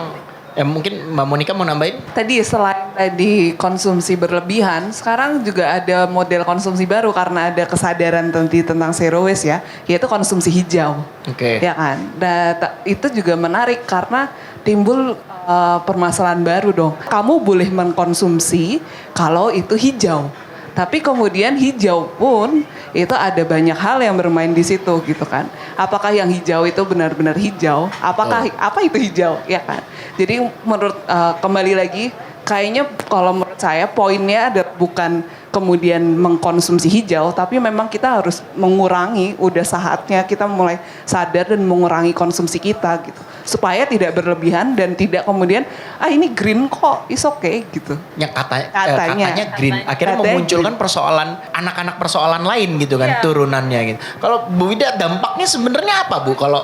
S1: Mungkin Mbak Monica mau nambahin?
S6: Tadi selain tadi konsumsi berlebihan, sekarang juga ada model konsumsi baru karena ada kesadaran tentang zero waste ya, yaitu konsumsi hijau.
S1: Oke.
S6: Ya kan? Nah, itu juga menarik karena timbul permasalahan baru dong. Kamu boleh mengkonsumsi kalau itu hijau. Tapi kemudian hijau pun itu ada banyak hal yang bermain di situ gitu kan. Apakah yang hijau itu benar-benar hijau? Apakah apa itu hijau? Ya kan. Jadi menurut kembali lagi kayaknya kalau menurut saya poinnya adalah bukan kemudian mengkonsumsi hijau, tapi memang kita harus mengurangi, udah saatnya kita mulai sadar dan mengurangi konsumsi kita gitu. Supaya tidak berlebihan dan tidak kemudian ini green kok, is okay gitu.
S1: Yang katanya green, akhirnya
S6: Katanya
S1: memunculkan persoalan anak-anak persoalan lain gitu kan, turunannya gitu. Kalau Bu Wida dampaknya sebenarnya apa Bu kalau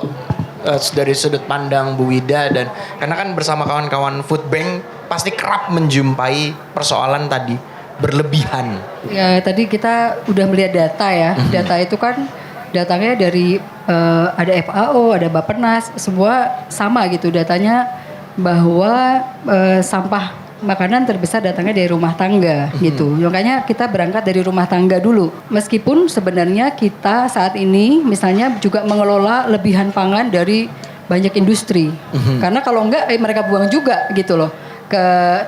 S1: dari sudut pandang Bu Wida dan karena kan bersama kawan-kawan Food Bank pasti kerap menjumpai persoalan tadi berlebihan.
S4: Ya tadi kita udah melihat data ya. Data itu kan datangnya dari ada FAO, ada Bappenas, semua sama gitu datanya bahwa sampah makanan terbesar datangnya dari rumah tangga gitu. Makanya kita berangkat dari rumah tangga dulu. Meskipun sebenarnya kita saat ini misalnya juga mengelola lebihan pangan dari banyak industri. Karena kalau enggak mereka buang juga gitu loh ke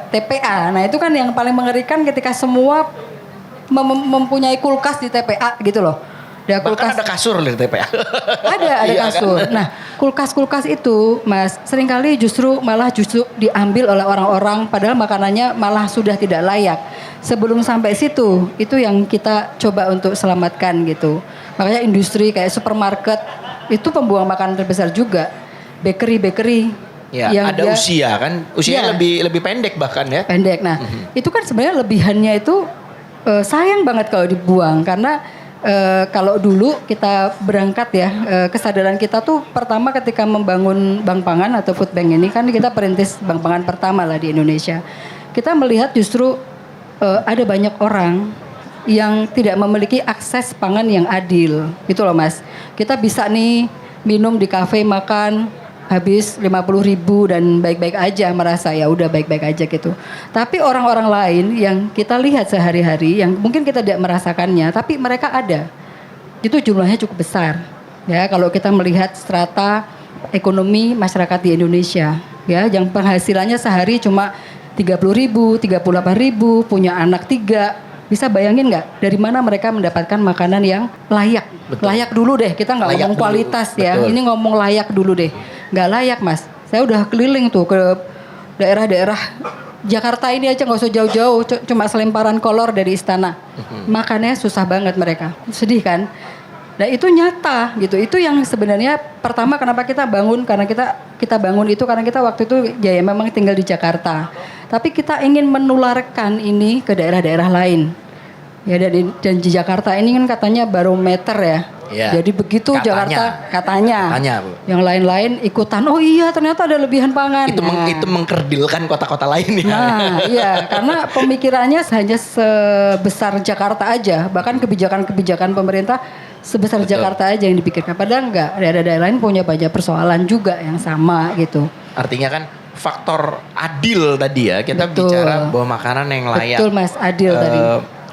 S4: TPA. Nah itu kan yang paling mengerikan ketika semua mempunyai kulkas di TPA gitu loh.
S1: Bahkan ada kasur di TPA.
S4: Ada
S1: Iya,
S4: kasur.
S1: kan?
S4: Nah, kulkas-kulkas itu, Mas, seringkali justru diambil oleh orang-orang padahal makanannya malah sudah tidak layak. Sebelum sampai situ, itu yang kita coba untuk selamatkan gitu. Makanya industri kayak supermarket itu pembuang makanan terbesar juga. Bakery
S1: Ya,
S4: yang
S1: ada usia kan, usianya lebih pendek bahkan ya.
S4: pendek. Nah, itu kan sebenarnya lebihannya itu sayang banget kalau dibuang karena kalau dulu kita berangkat ya kesadaran kita tuh pertama ketika membangun bank pangan atau food bank ini kan kita perintis bank pangan pertama lah di Indonesia. Kita melihat justru ada banyak orang yang tidak memiliki akses pangan yang adil gitu loh Mas. Kita bisa nih minum di kafe makan habis 50.000 dan baik-baik aja merasa ya udah baik-baik aja gitu. Tapi orang-orang lain yang kita lihat sehari-hari yang mungkin kita tidak merasakannya tapi mereka ada. Itu jumlahnya cukup besar. Ya, kalau kita melihat strata ekonomi masyarakat di Indonesia ya yang penghasilannya sehari cuma 30.000, 38.000, punya anak 3. Bisa bayangin nggak dari mana mereka mendapatkan makanan yang layak?
S1: Betul.
S4: Layak dulu deh, kita nggak
S1: Layak
S4: ngomong
S1: dulu.
S4: kualitas ya.
S1: Betul.
S4: Ini ngomong layak dulu deh. Nggak layak Mas. Saya udah keliling tuh ke daerah-daerah Jakarta ini aja nggak usah jauh-jauh, cuma selemparan kolor dari istana. Makannya susah banget mereka. Sedih kan? Nah itu nyata gitu. Itu yang sebenarnya pertama kenapa kita bangun karena kita bangun itu karena kita waktu itu ya memang tinggal di Jakarta. Tapi kita ingin menularkan ini ke daerah-daerah lain. Ya dan di Jakarta ini kan katanya barometer ya.
S1: Iya.
S4: Jadi begitu
S1: Katanya.
S4: Jakarta katanya.
S1: Bu.
S4: Yang lain-lain ikutan. Oh iya ternyata ada lebihan pangan.
S1: Itu itu mengkerdilkan kota-kota lain ya.
S4: Nah iya karena pemikirannya hanya sebesar Jakarta aja. Bahkan kebijakan-kebijakan pemerintah sebesar
S1: Betul.
S4: Jakarta aja yang dipikirkan. Padahal enggak. Daerah-daerah lain punya banyak persoalan juga yang sama gitu.
S1: Artinya kan faktor adil tadi ya. Kita
S4: Betul.
S1: bicara bahwa makanan yang layak.
S4: Betul Mas, adil tadi.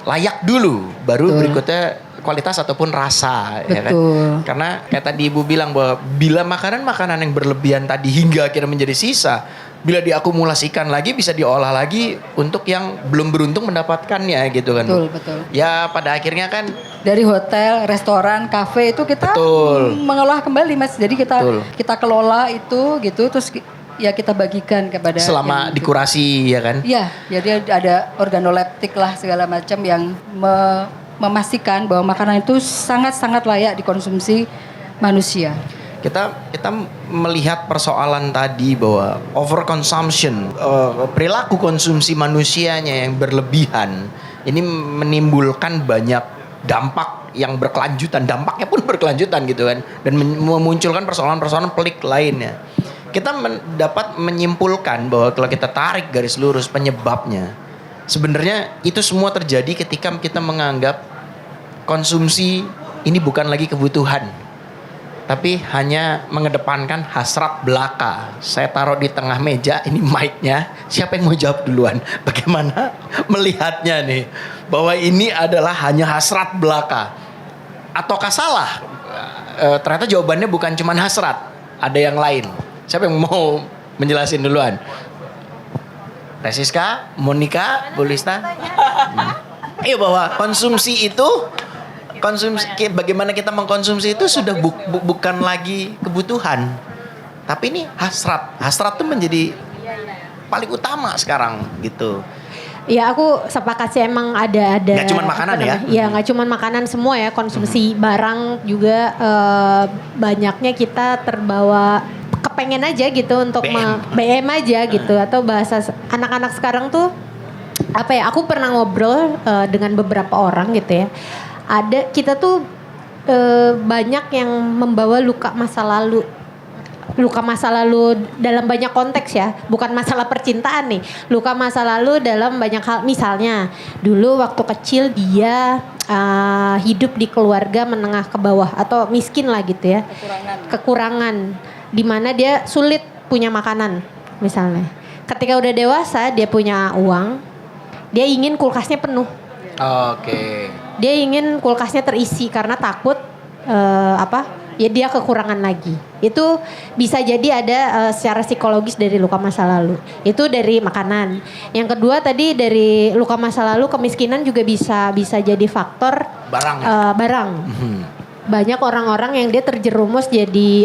S1: Layak dulu, baru
S4: Betul.
S1: berikutnya kualitas ataupun rasa. Ya kan?
S4: Betul.
S1: Karena kayak tadi Ibu bilang bahwa bila makanan-makanan yang berlebihan tadi hingga akhirnya menjadi sisa, bila diakumulasikan lagi bisa diolah lagi untuk yang belum beruntung mendapatkannya gitu kan.
S4: Betul,
S1: Bu.
S4: betul.
S1: Ya pada akhirnya kan
S4: Dari hotel, restoran, kafe itu kita
S1: Betul.
S4: mengolah kembali Mas. Jadi
S1: Betul.
S4: kita kelola itu gitu terus ya kita bagikan kepada
S1: selama
S4: yang itu.
S1: dikurasi ya kan.
S4: Iya, jadi ada organoleptik lah segala macam yang memastikan bahwa makanan itu sangat-sangat layak dikonsumsi manusia.
S1: Kita melihat persoalan tadi bahwa overconsumption, perilaku konsumsi manusianya yang berlebihan ini menimbulkan banyak dampak yang berkelanjutan, dampaknya pun berkelanjutan gitu kan, dan memunculkan persoalan-persoalan pelik lainnya. Kita dapat menyimpulkan bahwa kalau kita tarik garis lurus penyebabnya, sebenarnya itu semua terjadi ketika kita menganggap konsumsi ini bukan lagi kebutuhan. tapi hanya mengedepankan hasrat belaka. Saya taruh di tengah meja, ini mic-nya. Siapa yang mau jawab duluan? Bagaimana melihatnya nih? Bahwa ini adalah hanya hasrat belaka. Ataukah salah? Ternyata jawabannya bukan cuma hasrat. Ada yang lain. Siapa yang mau menjelasin duluan? Resiska, Monica, Bulista? Iya, bahwa konsumsi itu bagaimana kita mengkonsumsi itu sudah bukan lagi kebutuhan, tapi ini hasrat tuh menjadi paling utama sekarang gitu.
S5: Ya aku sepakat sih, emang ada
S1: Nggak cuman makanan ya?
S5: Ya nggak cuman makanan semua ya, konsumsi barang juga banyaknya kita terbawa kepengen aja gitu untuk BM aja gitu, atau bahasa anak-anak sekarang tuh apa ya? Aku pernah ngobrol dengan beberapa orang gitu ya. Ada kita tuh banyak yang membawa luka masa lalu dalam banyak konteks ya, bukan masalah percintaan nih, luka masa lalu dalam banyak hal. Misalnya dulu waktu kecil dia hidup di keluarga menengah ke bawah atau miskin lah gitu ya, kekurangan dimana dia sulit punya makanan misalnya. Ketika udah dewasa dia punya uang, dia ingin kulkasnya penuh.
S1: Oke.
S5: Dia ingin kulkasnya terisi karena takut ya dia kekurangan lagi. Itu bisa jadi ada secara psikologis dari luka masa lalu. Itu dari makanan. Yang kedua tadi dari luka masa lalu, kemiskinan juga bisa jadi faktor
S1: Barang.
S5: Barang. Banyak orang-orang yang dia terjerumus jadi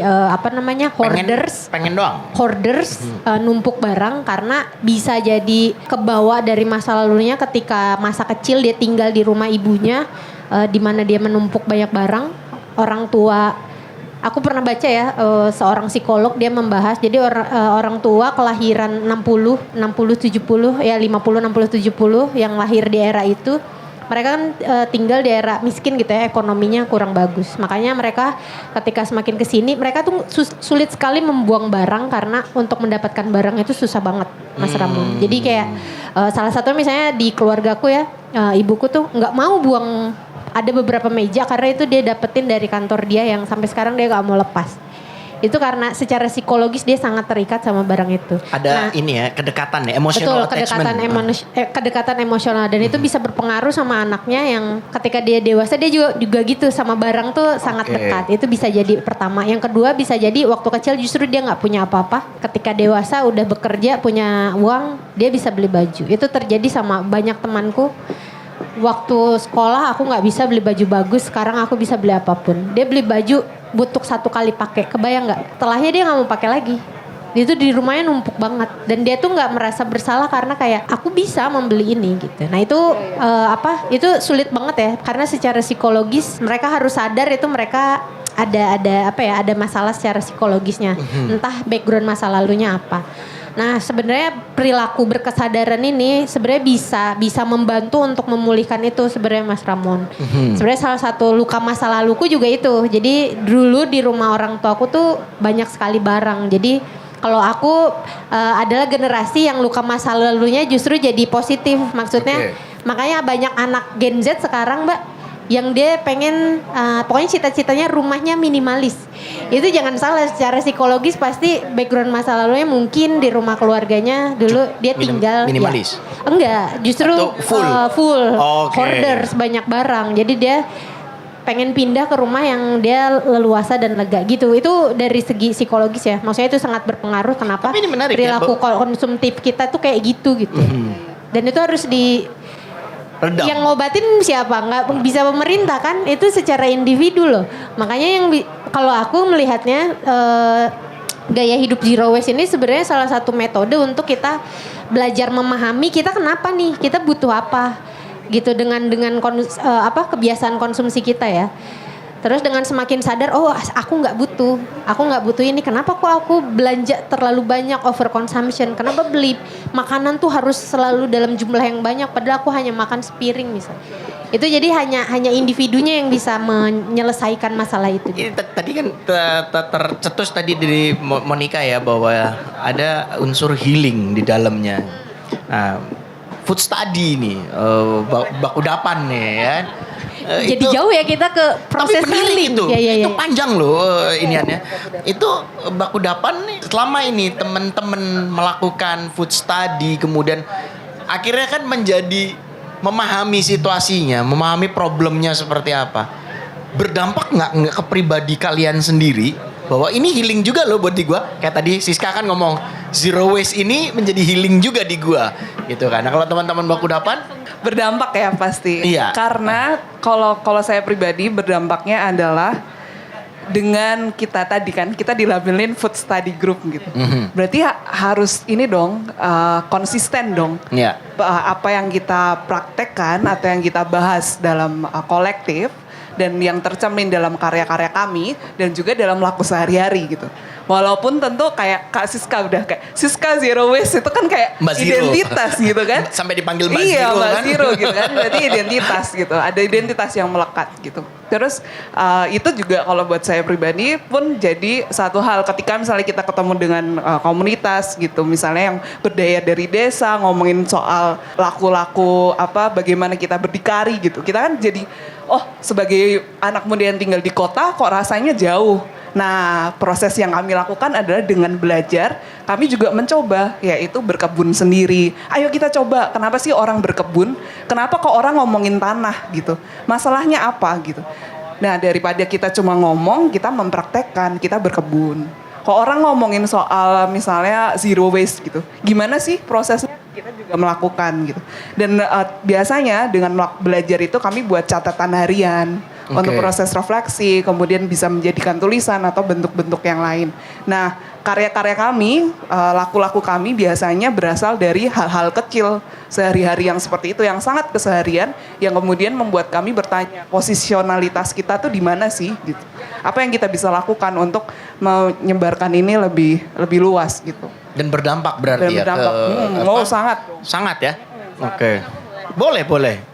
S5: hoarders.
S1: Pengen doang.
S5: Hoarders, numpuk barang karena bisa jadi kebawa dari masa lalunya ketika masa kecil dia tinggal di rumah ibunya, di mana dia menumpuk banyak barang. Orang tua, aku pernah baca ya, seorang psikolog dia membahas, jadi orang tua kelahiran 60, 70 ya, 50, 60, 70 yang lahir di era itu, mereka kan tinggal di era miskin gitu ya, ekonominya kurang bagus. Makanya mereka ketika semakin kesini, mereka tuh sulit sekali membuang barang karena untuk mendapatkan barang itu susah banget, Mas Ramon. Jadi kayak salah satu misalnya di keluargaku ya, ibuku tuh nggak mau buang, ada beberapa meja karena itu dia dapetin dari kantor dia yang sampai sekarang dia nggak mau lepas. Itu karena secara psikologis dia sangat terikat sama barang itu.
S1: Ada ini ya, kedekatan ya, emotional attachment.
S5: Kedekatan emosional, dan itu bisa berpengaruh sama anaknya yang ketika dia dewasa dia juga gitu sama barang tuh sangat dekat. Itu bisa jadi pertama. Yang kedua bisa jadi waktu kecil justru dia nggak punya apa-apa. Ketika dewasa udah bekerja punya uang, dia bisa beli baju. Itu terjadi sama banyak temanku. Waktu sekolah aku nggak bisa beli baju bagus, sekarang aku bisa beli apapun. Dia beli baju butuh 1 kali pakai, kebayang nggak? Setelahnya dia nggak mau pakai lagi. Itu di rumahnya numpuk banget, dan dia tuh nggak merasa bersalah karena kayak aku bisa membeli ini gitu. Nah itu itu sulit banget ya, karena secara psikologis mereka harus sadar itu mereka ada masalah secara psikologisnya, entah background masa lalunya apa. Nah sebenarnya perilaku berkesadaran ini sebenarnya bisa membantu untuk memulihkan itu sebenarnya, Mas Ramon. Sebenarnya salah satu luka masa laluku juga itu. Jadi dulu di rumah orang tuaku tuh banyak sekali barang. Jadi kalau aku adalah generasi yang luka masa lalunya justru jadi positif. Maksudnya makanya banyak anak Gen Z sekarang, Mbak, yang dia pengen pokoknya cita-citanya rumahnya minimalis. Itu jangan salah, secara psikologis pasti background masa lalunya mungkin di rumah keluarganya dulu dia tinggal
S1: minimalis.
S5: Ya, enggak, justru full hoarders, banyak barang. Jadi dia pengen pindah ke rumah yang dia leluasa dan lega gitu. Itu dari segi psikologis ya. Maksudnya itu sangat berpengaruh kenapa perilaku konsumtif kita tuh kayak gitu. Dan itu harus
S1: redam.
S5: Yang ngobatin siapa? Nggak bisa pemerintah kan? Itu secara individu loh. Makanya kalau aku melihatnya gaya hidup zero waste ini sebenarnya salah satu metode untuk kita belajar memahami kita kenapa nih, kita butuh apa gitu dengan kebiasaan konsumsi kita ya. Terus dengan semakin sadar, oh aku nggak butuh ini. Kenapa kok aku belanja terlalu banyak, overconsumption? Kenapa beli makanan tuh harus selalu dalam jumlah yang banyak, padahal aku hanya makan sepiring misalnya. Itu jadi hanya individunya yang bisa menyelesaikan masalah itu.
S1: Tadi kan tercetus tadi dari Monica ya, bahwa ada unsur healing di dalamnya. Nah, food study nih, bakudapan nih ya.
S5: Jadi jauh ya kita ke proses
S1: tapi menarik
S5: healing.
S1: itu.
S5: Ya.
S1: Itu panjang loh iniannya. Itu Bakudapan nih selama ini teman-teman melakukan food study kemudian akhirnya kan menjadi memahami situasinya, memahami problemnya seperti apa. Berdampak nggak ke pribadi kalian sendiri bahwa ini healing juga loh buat di gua. Kayak tadi Siska kan ngomong zero waste ini menjadi healing juga di gua gitu kan. Nah, kalau teman-teman Bakudapan
S6: Berdampak ya pasti.
S1: Iya.
S6: Karena kalau saya pribadi berdampaknya adalah dengan kita tadi kan kita dilabelin food study group gitu. Berarti harus ini dong konsisten dong.
S1: ya.
S6: Apa yang kita praktekkan atau yang kita bahas dalam kolektif dan yang tercermin dalam karya-karya kami dan juga dalam laku sehari-hari gitu. Walaupun tentu kayak Kak Siska udah kayak Siska Zero Waste itu kan kayak
S1: Mbak Zero.
S6: identitas gitu kan.
S1: Sampai dipanggil Mbak
S6: Iya
S1: Zero
S6: Mbak
S1: kan.
S6: Zero gitu kan. Berarti identitas gitu. Ada identitas yang melekat gitu. Terus itu juga kalau buat saya pribadi pun jadi satu hal ketika misalnya kita ketemu dengan komunitas gitu. Misalnya yang berdaya dari desa ngomongin soal laku-laku apa bagaimana kita berdikari gitu. Kita kan jadi sebagai anak muda yang tinggal di kota kok rasanya jauh. Nah, proses yang kami lakukan adalah dengan belajar, kami juga mencoba, yaitu berkebun sendiri. Ayo kita coba, kenapa sih orang berkebun? Kenapa kok orang ngomongin tanah gitu? Masalahnya apa gitu? Nah, daripada kita cuma ngomong, kita mempraktekkan, kita berkebun. Kok orang ngomongin soal misalnya zero waste gitu, gimana sih prosesnya? Kita juga melakukan gitu. Dan biasanya dengan belajar itu kami buat catatan harian. Untuk proses refleksi, kemudian bisa menjadikan tulisan atau bentuk-bentuk yang lain. Nah, karya-karya kami, laku-laku kami biasanya berasal dari hal-hal kecil sehari-hari yang seperti itu, yang sangat keseharian, yang kemudian membuat kami bertanya, posisionalitas kita tuh di mana sih? Gitu. Apa yang kita bisa lakukan untuk menyebarkan ini lebih luas gitu.
S1: Dan berdampak berarti
S6: Dan
S1: ya
S6: berdampak. Sangat.
S1: Sangat ya. Oke. Boleh.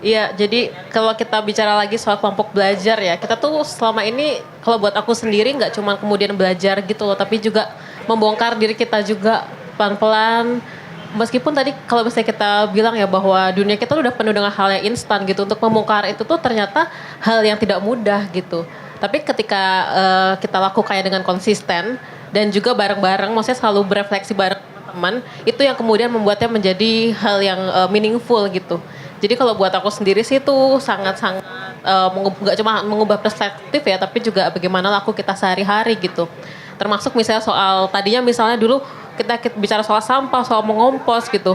S3: Iya, jadi kalau kita bicara lagi soal kelompok belajar ya, kita tuh selama ini kalau buat aku sendiri nggak cuma kemudian belajar gitu loh, tapi juga membongkar diri kita juga pelan-pelan. Meskipun tadi kalau misalnya kita bilang ya bahwa dunia kita udah penuh dengan hal yang instan gitu, untuk membongkar itu tuh ternyata hal yang tidak mudah gitu. Tapi ketika kita lakukannya dengan konsisten dan juga bareng-bareng, maksudnya selalu berefleksi bareng teman-teman, itu yang kemudian membuatnya menjadi hal yang meaningful gitu. Jadi kalau buat aku sendiri sih itu sangat-sangat nggak cuma mengubah perspektif ya, tapi juga bagaimana laku kita sehari-hari gitu. Termasuk misalnya soal tadinya misalnya dulu kita bicara soal sampah, soal mengompos gitu.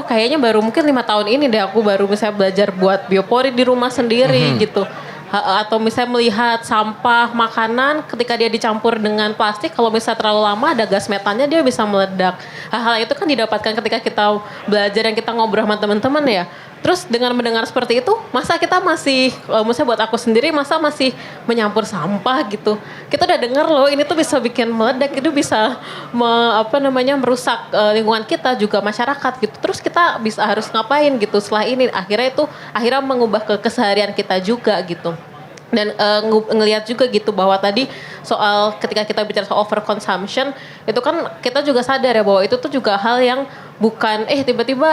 S3: Kayaknya baru mungkin 5 tahun ini deh aku baru misalnya belajar buat biopori di rumah sendiri gitu. Atau misalnya melihat sampah makanan ketika dia dicampur dengan plastik, kalau misalnya terlalu lama ada gas metannya dia bisa meledak. Hal-hal itu kan didapatkan ketika kita belajar dan kita ngobrol sama teman-teman ya. Terus dengan mendengar seperti itu, masa kita masih, maksudnya buat aku sendiri, masa masih menyampur sampah gitu. Kita udah dengar loh, ini tuh bisa bikin meledak, itu bisa merusak lingkungan kita juga masyarakat gitu. Terus kita bisa harus ngapain gitu setelah ini? Akhirnya mengubah ke keseharian kita juga gitu. Dan ngelihat juga gitu bahwa tadi soal ketika kita bicara soal overconsumption, itu kan kita juga sadar ya bahwa itu tuh juga hal yang bukan tiba-tiba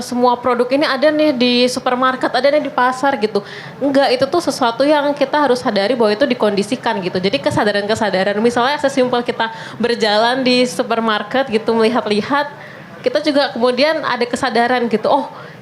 S3: semua produk ini ada nih di supermarket, ada nih di pasar gitu. Enggak, itu tuh sesuatu yang kita harus sadari bahwa itu dikondisikan gitu. Jadi kesadaran-kesadaran, misalnya sesimpel kita berjalan di supermarket gitu, melihat-lihat, kita juga kemudian ada kesadaran gitu,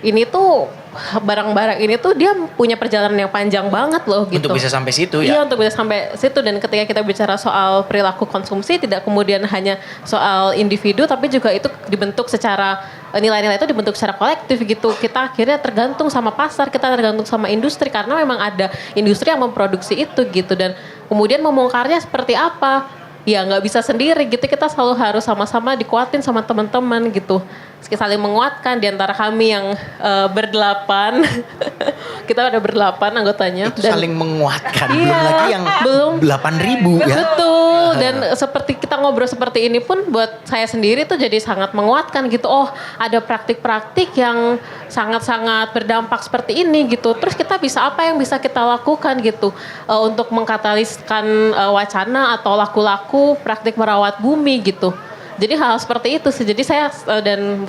S3: ini tuh barang-barang ini tuh dia punya perjalanan yang panjang banget loh gitu.
S1: Untuk bisa sampai situ ya.
S3: Iya, untuk bisa sampai situ. Dan ketika kita bicara soal perilaku konsumsi, tidak kemudian hanya soal individu, tapi juga itu dibentuk secara, nilai-nilai itu dibentuk secara kolektif gitu. Kita akhirnya tergantung sama pasar, kita tergantung sama industri, karena memang ada industri yang memproduksi itu gitu. Dan kemudian membongkarnya seperti apa? Ya nggak bisa sendiri gitu, kita selalu harus sama-sama dikuatin sama teman-teman gitu. Saling menguatkan di antara kami yang berdelapan. Kita ada berdelapan anggotanya.
S1: Itu saling menguatkan.
S3: Iya,
S1: Belum lagi yang 8.000 ya.
S3: Betul. Dan seperti kita ngobrol seperti ini pun buat saya sendiri tuh jadi sangat menguatkan gitu. Ada praktik-praktik yang sangat-sangat berdampak seperti ini gitu. Terus kita bisa apa yang bisa kita lakukan gitu untuk mengkataliskan wacana atau laku-laku praktik merawat bumi gitu. Jadi hal seperti itu sih. Jadi saya dan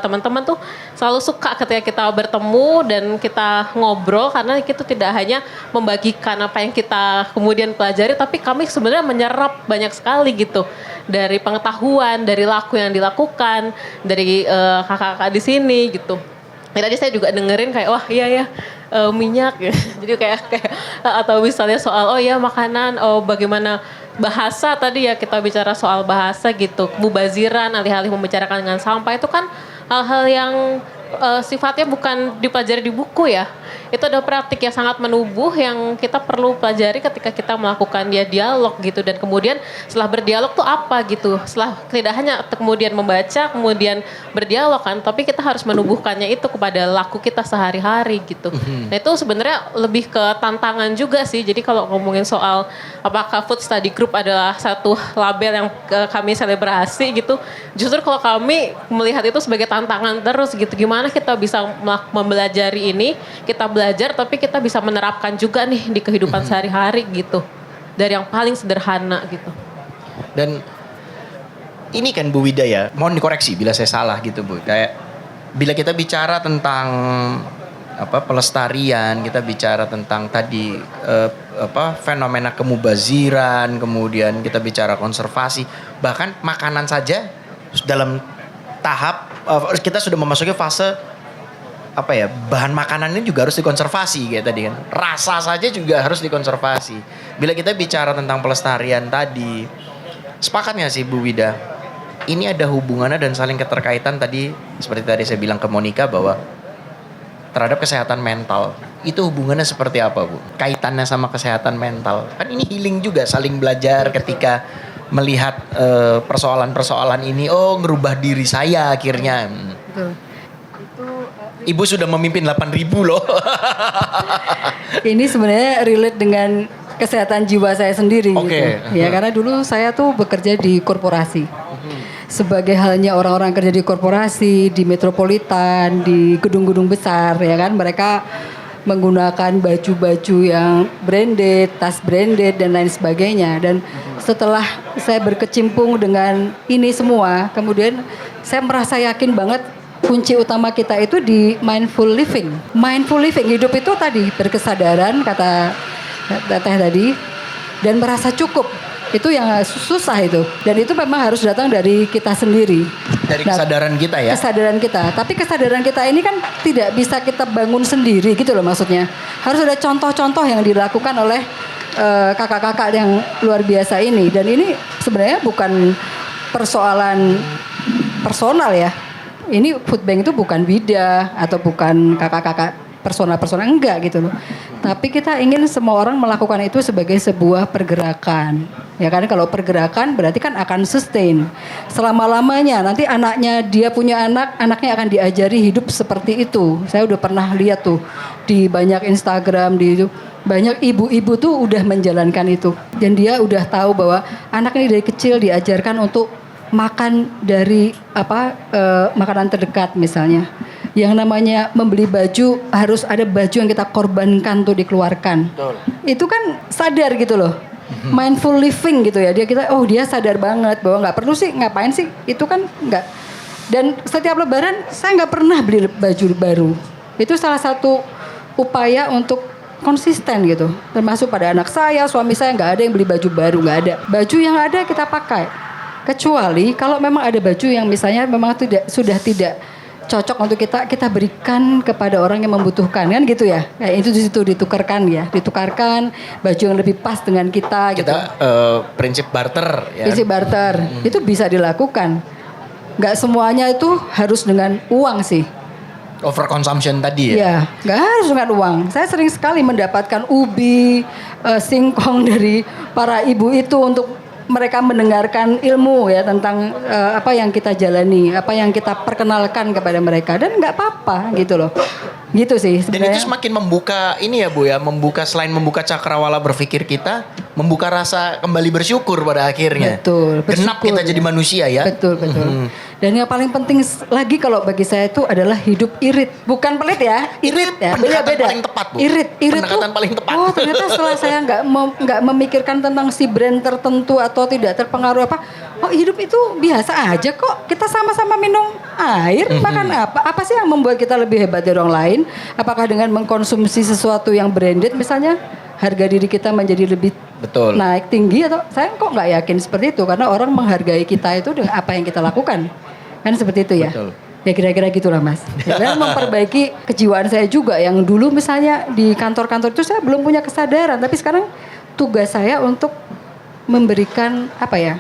S3: teman-teman tuh selalu suka ketika kita bertemu dan kita ngobrol, karena itu tidak hanya membagikan apa yang kita kemudian pelajari, tapi kami sebenarnya menyerap banyak sekali gitu dari pengetahuan, dari laku yang dilakukan, dari kakak-kakak di sini gitu. Dan tadi saya juga dengerin kayak wah iya ya, minyak ya. Jadi kayak atau misalnya soal makanan, bagaimana bahasa tadi ya, kita bicara soal bahasa gitu, kemubaziran, alih-alih membicarakan dengan sampah, itu kan hal-hal yang sifatnya bukan dipelajari di buku ya. Itu ada praktik yang sangat menubuh yang kita perlu pelajari ketika kita melakukan dialog gitu. Dan kemudian setelah berdialog tuh apa gitu. Setelah tidak hanya kemudian membaca, kemudian berdialog kan, tapi kita harus menubuhkannya itu kepada laku kita sehari-hari gitu. Nah itu sebenarnya lebih ke tantangan juga sih. Jadi kalau ngomongin soal apakah Food Study Group adalah satu label yang kami selebrasi gitu, justru kalau kami melihat itu sebagai tantangan terus gitu. Gimana kita bisa mempelajari ini, kita belajar tapi kita bisa menerapkan juga nih di kehidupan sehari-hari gitu. Dari yang paling sederhana gitu.
S1: Dan ini kan Bu Wida ya, mohon dikoreksi bila saya salah gitu Bu. Kayak bila kita bicara tentang pelestarian, kita bicara tentang tadi fenomena kemubaziran, kemudian kita bicara konservasi, bahkan makanan saja dalam tahap kita sudah memasuki fase bahan makanan ini juga harus dikonservasi kayak tadi kan. Rasa saja juga harus dikonservasi. Bila kita bicara tentang pelestarian tadi, sepakat nggak sih Bu Wida? Ini ada hubungannya dan saling keterkaitan tadi, seperti tadi saya bilang ke Monica bahwa terhadap kesehatan mental. Itu hubungannya seperti apa Bu? Kaitannya sama kesehatan mental. Kan ini healing juga, saling belajar ketika melihat persoalan-persoalan ini. Oh, ngerubah diri saya akhirnya.
S4: Betul.
S1: Ibu sudah memimpin 8.000 loh.
S4: Ini sebenarnya relate dengan kesehatan jiwa saya sendiri gitu. Ya karena dulu saya tuh bekerja di korporasi. Sebagai halnya orang-orang kerja di korporasi, di metropolitan, di gedung-gedung besar ya kan, mereka menggunakan baju-baju yang branded, tas branded dan lain sebagainya. Dan setelah saya berkecimpung dengan ini semua, kemudian saya merasa yakin banget kunci utama kita itu di mindful living. Mindful living, hidup itu tadi berkesadaran kata Teh tadi, dan merasa cukup. Itu yang susah itu. Dan itu memang harus datang dari kita sendiri.
S1: Dari kesadaran kita ya?
S4: Kesadaran kita. Tapi kesadaran kita ini kan tidak bisa kita bangun sendiri gitu loh maksudnya. Harus ada contoh-contoh yang dilakukan oleh kakak-kakak yang luar biasa ini. Dan ini sebenarnya bukan persoalan personal ya. Ini food bank itu bukan Wida atau bukan kakak-kakak personal enggak gitu loh. Tapi kita ingin semua orang melakukan itu sebagai sebuah pergerakan. Ya kan, kalau pergerakan berarti kan akan sustain selama-lamanya. Nanti anaknya, dia punya anaknya akan diajari hidup seperti itu. Saya udah pernah lihat tuh di banyak Instagram, di banyak ibu-ibu tuh udah menjalankan itu. Dan dia udah tahu bahwa anak ini dari kecil diajarkan untuk makan dari makanan terdekat misalnya. Yang namanya membeli baju harus ada baju yang kita korbankan untuk dikeluarkan. Betul. Itu kan sadar gitu loh. Mindful living gitu ya. Dia sadar banget bahwa nggak perlu sih, ngapain sih? Itu kan nggak. Dan setiap lebaran saya nggak pernah beli baju baru. Itu salah satu upaya untuk konsisten gitu. Termasuk pada anak saya, suami saya nggak ada yang beli baju baru, nggak ada. Baju yang ada kita pakai. Kecuali kalau memang ada baju yang misalnya memang sudah tidak cocok untuk kita berikan kepada orang yang membutuhkan kan gitu ya. Itu di situ ditukarkan baju yang lebih pas dengan kita gitu.
S1: Prinsip barter ya.
S4: Prinsip barter itu bisa dilakukan. Nggak semuanya itu harus dengan uang sih.
S1: Overconsumption tadi ya?
S4: Iya, nggak harus dengan uang. Saya sering sekali mendapatkan ubi, singkong dari para ibu itu untuk mereka mendengarkan ilmu ya tentang apa yang kita jalani, apa yang kita perkenalkan kepada mereka, dan nggak apa-apa gitu loh.
S7: Gitu sih
S1: Dan
S7: sebenarnya.
S1: itu semakin membuka ini ya Bu ya, membuka selain membuka cakrawala berpikir kita, membuka rasa kembali bersyukur pada akhirnya.
S7: Betul,
S1: Genap
S7: bersyukur
S1: kita
S7: ya.
S1: jadi manusia ya.
S7: Betul, betul. Dan yang paling penting lagi kalau bagi saya itu adalah hidup irit. Bukan pelit ya, irit ya.
S1: pendekatan
S7: Beda-beda.
S1: paling tepat, Bu.
S7: Irit
S1: Pendekatan
S7: tuh,
S1: paling tepat.
S7: Oh ternyata setelah saya nggak memikirkan tentang si brand tertentu atau tidak terpengaruh apa. Oh hidup itu biasa aja kok. Kita sama-sama minum air, makan apa sih yang membuat kita lebih hebat dari orang lain? Apakah dengan mengkonsumsi sesuatu yang branded misalnya harga diri kita menjadi lebih
S1: Betul.
S7: naik tinggi atau saya kok nggak yakin seperti itu karena orang menghargai kita itu dengan apa yang kita lakukan kan seperti itu ya.
S1: Betul.
S7: Ya kira-kira gitulah Mas. Dan memperbaiki kejiwaan saya juga yang dulu misalnya di kantor-kantor itu saya belum punya kesadaran tapi sekarang tugas saya untuk memberikan apa ya?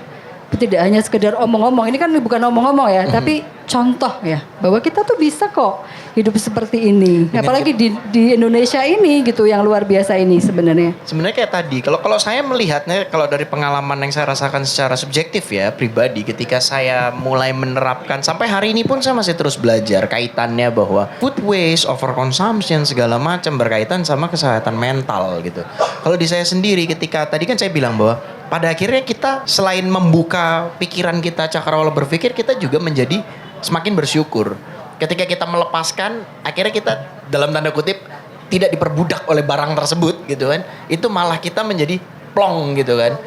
S7: Tidak hanya sekedar omong-omong, ini kan bukan omong-omong ya, tapi contoh ya bahwa kita tuh bisa kok hidup seperti ini. Apalagi di Indonesia ini gitu yang luar biasa ini sebenarnya.
S1: Sebenarnya kayak tadi, kalau saya melihatnya, kalau dari pengalaman yang saya rasakan secara subjektif ya, pribadi, ketika saya mulai menerapkan, sampai hari ini pun saya masih terus belajar kaitannya bahwa food waste, overconsumption, segala macam berkaitan sama kesehatan mental gitu. Kalau di saya sendiri, ketika tadi kan saya bilang bahwa pada akhirnya kita selain membuka pikiran kita, cakrawala berpikir, kita juga menjadi semakin bersyukur. Ketika kita melepaskan, akhirnya kita dalam tanda kutip tidak diperbudak oleh barang tersebut gitu kan. Itu malah kita menjadi plong gitu kan.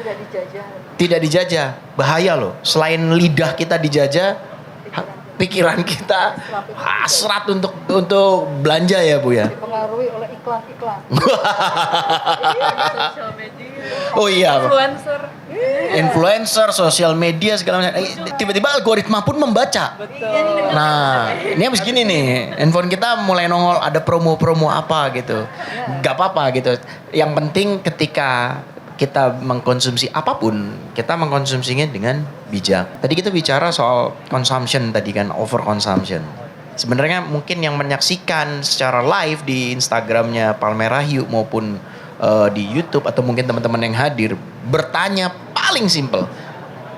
S1: Tidak dijajah. Bahaya loh. Selain lidah kita dijajah, pikiran kita hasrat untuk belanja ya Bu ya.
S7: Dipengaruhi oleh iklan-iklan.
S1: Oh iya. Influencer, sosial media segala macam. Tiba-tiba algoritma pun membaca. Nah, ini habis gini nih, handphone kita mulai nongol ada promo-promo apa gitu. Gak apa-apa gitu. Yang penting ketika kita mengkonsumsi apapun, kita mengkonsumsinya dengan bijak. Tadi kita bicara soal consumption tadi kan, overconsumption. Sebenarnya mungkin yang menyaksikan secara live di Instagramnya Palmerah Hiu maupun di YouTube atau mungkin teman-teman yang hadir bertanya paling simple,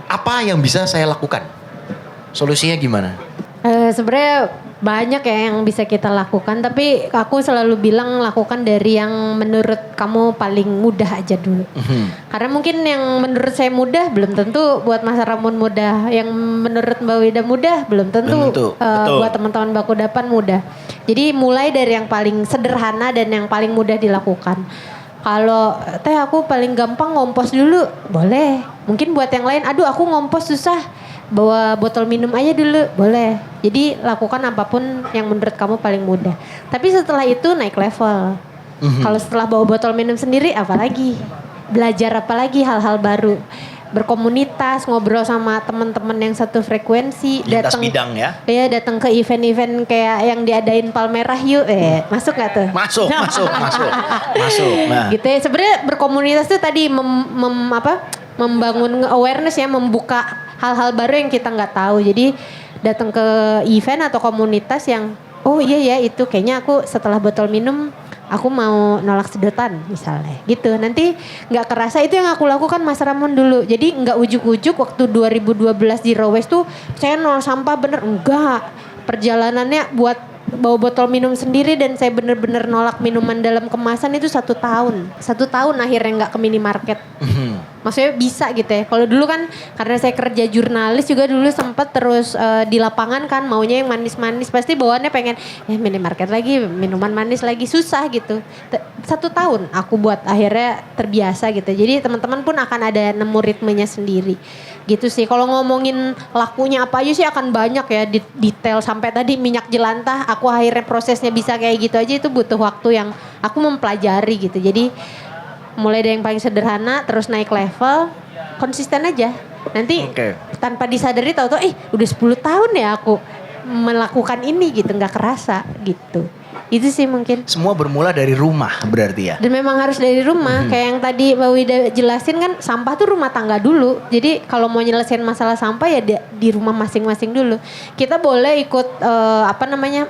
S1: apa yang bisa saya lakukan? Solusinya gimana?
S5: Sebenarnya banyak ya yang bisa kita lakukan, tapi aku selalu bilang lakukan dari yang menurut kamu paling mudah aja dulu. Karena mungkin yang menurut saya mudah belum tentu buat Mas Ramon mudah, yang menurut Mbak Wida mudah belum tentu,
S1: Betul.
S5: buat teman-teman Baku Dapan mudah. Jadi mulai dari yang paling sederhana dan yang paling mudah dilakukan. Kalau teh aku paling gampang ngompos dulu, boleh. Mungkin buat yang lain, aduh aku ngompos susah, bawa botol minum aja dulu, boleh. Jadi lakukan apapun yang menurut kamu paling mudah. Tapi setelah itu naik level. Kalau setelah bawa botol minum sendiri, apalagi belajar apalagi hal-hal baru. Berkomunitas, ngobrol sama teman-teman yang satu frekuensi,
S1: Lintas bidang ya.
S5: Ya datang ke event-event kayak yang diadain Palmerah Yuk, masuk gak tuh?
S1: Masuk. Nah.
S5: Gitu ya. Sebenarnya berkomunitas tuh tadi membangun awareness ya, membuka hal-hal baru yang kita nggak tahu. Jadi datang ke event atau komunitas yang oh iya ya itu kayaknya aku setelah botol minum aku mau nolak sedotan misalnya gitu. Nanti nggak kerasa itu yang aku lakukan Mas Ramon dulu. Jadi nggak ujuk-ujuk waktu 2012 Zero Waste tuh saya nol sampah bener. Enggak. Perjalanannya buat bawa botol minum sendiri dan saya bener-bener nolak minuman dalam kemasan itu 1 tahun. 1 tahun akhirnya nggak ke minimarket. Maksudnya bisa gitu ya. Kalau dulu kan karena saya kerja jurnalis juga dulu sempat terus di lapangan kan maunya yang manis-manis. Pasti bawaannya pengen ya minimarket lagi, minuman manis lagi, susah gitu. 1 tahun aku buat akhirnya terbiasa gitu. Jadi teman-teman pun akan ada nemu ritmenya sendiri. Gitu sih. Kalau ngomongin lakunya apa aja sih akan banyak ya detail sampai tadi minyak jelantah. Aku akhirnya prosesnya bisa kayak gitu aja itu butuh waktu yang aku mempelajari gitu. Jadi mulai dari yang paling sederhana terus naik level, konsisten aja. Nanti tanpa disadari tahu-tahu udah 10 tahun ya aku melakukan ini gitu, nggak kerasa gitu. Itu sih mungkin.
S1: Semua bermula dari rumah berarti ya.
S5: Dan memang harus dari rumah. Kayak yang tadi Mbak Wida jelasin kan sampah tuh rumah tangga dulu. Jadi kalau mau nyelesain masalah sampah ya di rumah masing-masing dulu. Kita boleh ikut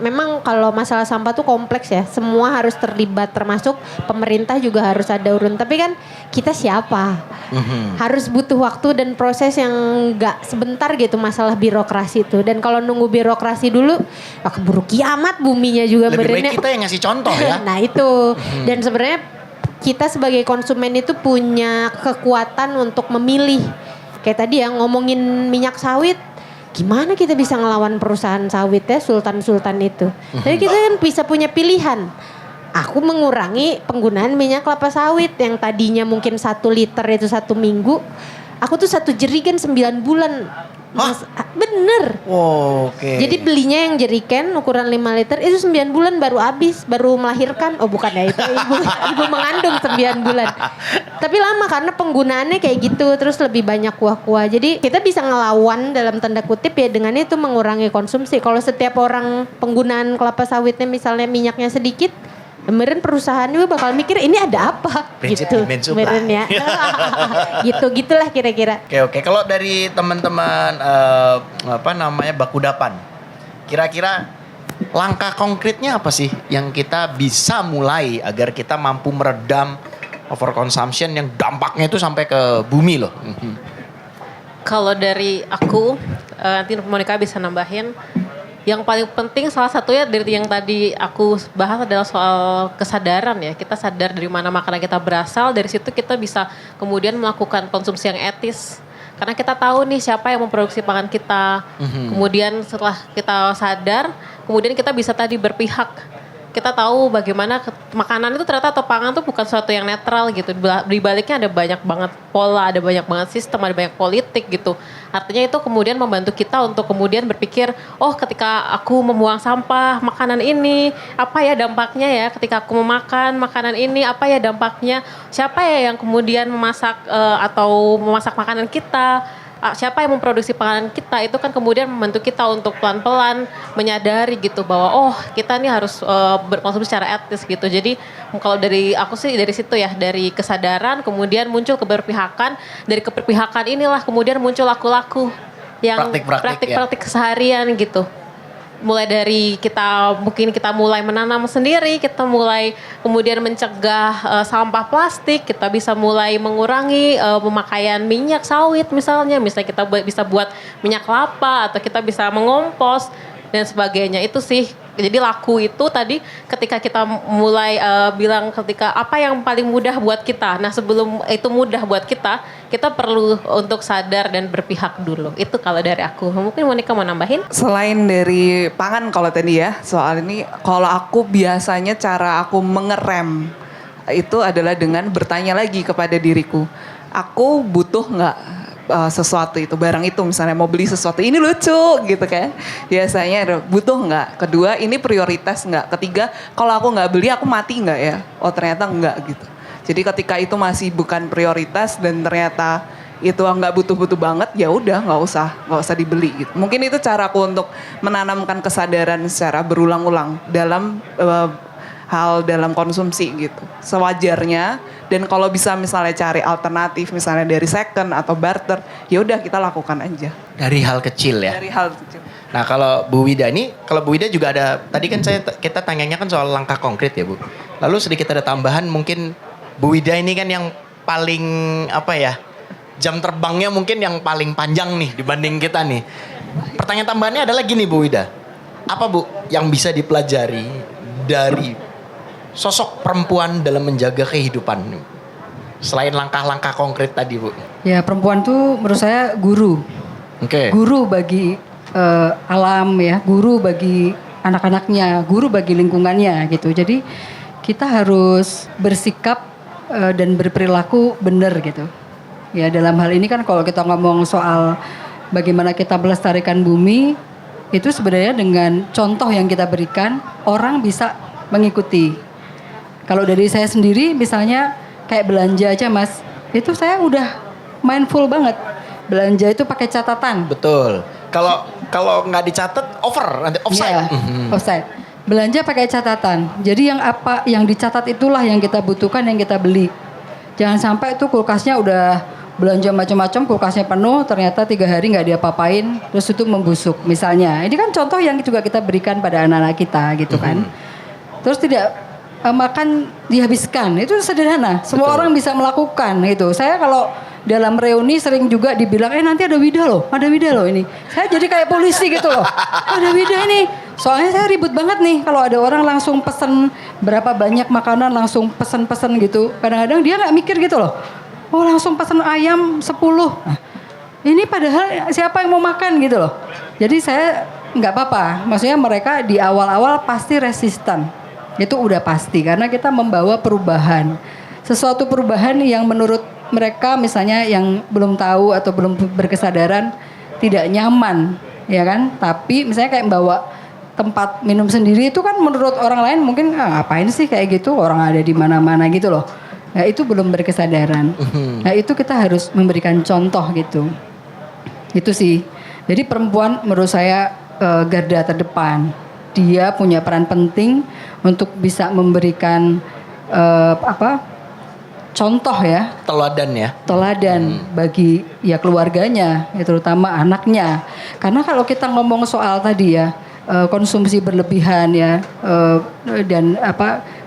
S5: memang kalau masalah sampah tuh kompleks ya. Semua harus terlibat termasuk pemerintah juga harus ada urun. Tapi kan kita siapa? Harus butuh waktu dan proses yang gak sebentar gitu masalah birokrasi itu. Dan kalau nunggu birokrasi dulu keburu kiamat buminya juga
S1: Lebih baik kita yang ngasih contoh ya.
S5: Nah itu. Dan sebenarnya kita sebagai konsumen itu punya kekuatan untuk memilih. Kayak tadi yang ngomongin minyak sawit, gimana kita bisa ngelawan perusahaan sawit ya, sultan-sultan itu. Jadi kita kan bisa punya pilihan. Aku mengurangi penggunaan minyak kelapa sawit yang tadinya mungkin 1 liter itu 1 minggu. Aku tuh 1 jerigen 9 bulan. Bener.
S1: Oke.
S5: Jadi belinya yang jerigen ukuran 5 liter itu 9 bulan baru habis, baru melahirkan. Oh bukan ya, itu ibu mengandung 9 bulan. Tapi lama karena penggunaannya kayak gitu, terus lebih banyak kuah-kuah. Jadi kita bisa ngelawan dalam tanda kutip ya dengan itu mengurangi konsumsi. Kalau setiap orang penggunaan kelapa sawitnya misalnya minyaknya sedikit, kemarin perusahaan juga bakal mikir ini ada apa
S1: Prinsip
S5: gitu.
S1: demand supply.
S5: Kemarin ya. Gitulah kira-kira.
S1: Oke. Kalau dari teman-teman Bakudapan, kira-kira langkah konkretnya apa sih yang kita bisa mulai agar kita mampu meredam overconsumption yang dampaknya itu sampai ke bumi loh.
S3: Kalau dari aku, nanti Monica bisa nambahin. Yang paling penting salah satunya dari yang tadi aku bahas adalah soal kesadaran ya. Kita sadar dari mana makanan kita berasal, dari situ kita bisa kemudian melakukan konsumsi yang etis. Karena kita tahu nih siapa yang memproduksi pangan kita. Kemudian setelah kita sadar, kemudian kita bisa tadi berpihak. Kita tahu bagaimana makanan itu ternyata atau pangan itu bukan sesuatu yang netral gitu. Di baliknya ada banyak banget pola, ada banyak banget sistem, ada banyak politik gitu. Artinya itu kemudian membantu kita untuk kemudian berpikir, oh ketika aku membuang sampah makanan ini, apa ya dampaknya ya? Ketika aku memakan makanan ini, apa ya dampaknya? Siapa ya yang kemudian memasak atau memasak makanan kita? Siapa yang memproduksi panganan kita, itu kan kemudian membantu kita untuk pelan-pelan menyadari gitu bahwa oh kita nih harus berkonsumsi secara etis gitu. Jadi kalau dari aku sih dari situ ya, dari kesadaran kemudian muncul keberpihakan, dari keberpihakan inilah kemudian muncul laku-laku yang praktik-praktik keseharian gitu. Mulai dari mungkin kita mulai menanam sendiri, kita mulai kemudian mencegah sampah plastik, kita bisa mulai mengurangi pemakaian minyak sawit misalnya kita bisa buat minyak kelapa atau kita bisa mengompos dan sebagainya. Itu sih, jadi laku itu tadi ketika kita mulai bilang ketika apa yang paling mudah buat kita. Nah sebelum itu mudah buat kita perlu untuk sadar dan berpihak dulu. Itu kalau dari aku. Mungkin Monica mau nambahin?
S6: Selain dari pangan kalau tadi ya soal ini, kalau aku biasanya cara aku mengerem itu adalah dengan bertanya lagi kepada diriku, aku butuh nggak sesuatu itu, barang itu, misalnya mau beli sesuatu ini lucu gitu kan, biasanya butuh nggak, kedua ini prioritas nggak, ketiga kalau aku nggak beli aku mati nggak ya, oh ternyata nggak gitu. Jadi ketika itu masih bukan prioritas dan ternyata itu nggak butuh-butuh banget, ya udah nggak usah dibeli gitu. Mungkin itu caraku untuk menanamkan kesadaran secara berulang-ulang dalam hal dalam konsumsi gitu, sewajarnya. Dan kalau bisa misalnya cari alternatif misalnya dari second atau barter, ya udah kita lakukan aja.
S1: Dari hal kecil ya.
S6: Dari hal kecil.
S1: Nah kalau Bu Wida juga ada, tadi kan kita tanyanya kan soal langkah konkret ya Bu. Lalu sedikit ada tambahan, mungkin Bu Wida ini kan yang paling jam terbangnya mungkin yang paling panjang nih dibanding kita nih. Pertanyaan tambahannya adalah gini Bu Wida, apa Bu yang bisa dipelajari dari sosok perempuan dalam menjaga kehidupan selain langkah-langkah konkret tadi Bu?
S4: Ya perempuan tuh menurut saya guru.
S1: Oke.
S4: Guru bagi alam ya, guru bagi anak-anaknya, guru bagi lingkungannya gitu. Jadi kita harus bersikap dan berperilaku benar gitu. Ya dalam hal ini kan kalau kita ngomong soal bagaimana kita melestarikan bumi, itu sebenarnya dengan contoh yang kita berikan orang bisa mengikuti. Kalau dari saya sendiri misalnya kayak belanja aja Mas, itu saya udah mindful banget. Belanja itu pakai catatan.
S1: Betul. Kalau nggak dicatat nanti offside.
S4: Ya, offside. Belanja pakai catatan. Jadi apa yang dicatat itulah yang kita butuhkan, yang kita beli. Jangan sampai itu kulkasnya udah belanja macam-macam, kulkasnya penuh, ternyata 3 hari nggak diapa-apain, terus itu membusuk misalnya. Ini kan contoh yang juga kita berikan pada anak-anak kita gitu kan. Terus tidak makan dihabiskan, itu sederhana. Semua
S1: Betul.
S4: orang bisa melakukan gitu. Saya kalau dalam reuni sering juga dibilang, nanti ada Wida loh ini. Saya jadi kayak polisi gitu loh. Ada Wida ini,
S7: Soalnya saya ribut banget nih kalau ada orang langsung pesen berapa banyak makanan langsung pesen-pesen gitu. Kadang-kadang dia nggak mikir gitu loh. Oh langsung pesen ayam 10. Nah, ini padahal siapa yang mau makan gitu loh. Jadi saya nggak apa-apa. Maksudnya mereka di awal-awal pasti resisten. Itu udah pasti karena kita membawa perubahan. Sesuatu perubahan yang menurut mereka misalnya yang belum tahu atau belum berkesadaran tidak nyaman, ya kan? Tapi misalnya kayak bawa tempat minum sendiri itu kan menurut orang lain mungkin ngapain sih kayak gitu, orang ada di mana-mana gitu loh. Nah itu belum berkesadaran. Nah itu kita harus memberikan contoh gitu. Itu sih. Jadi perempuan menurut saya garda terdepan. Dia punya peran penting untuk bisa memberikan contoh ya. Teladan bagi ya keluarganya, ya terutama anaknya. Karena kalau kita ngomong soal tadi ya konsumsi berlebihan ya dan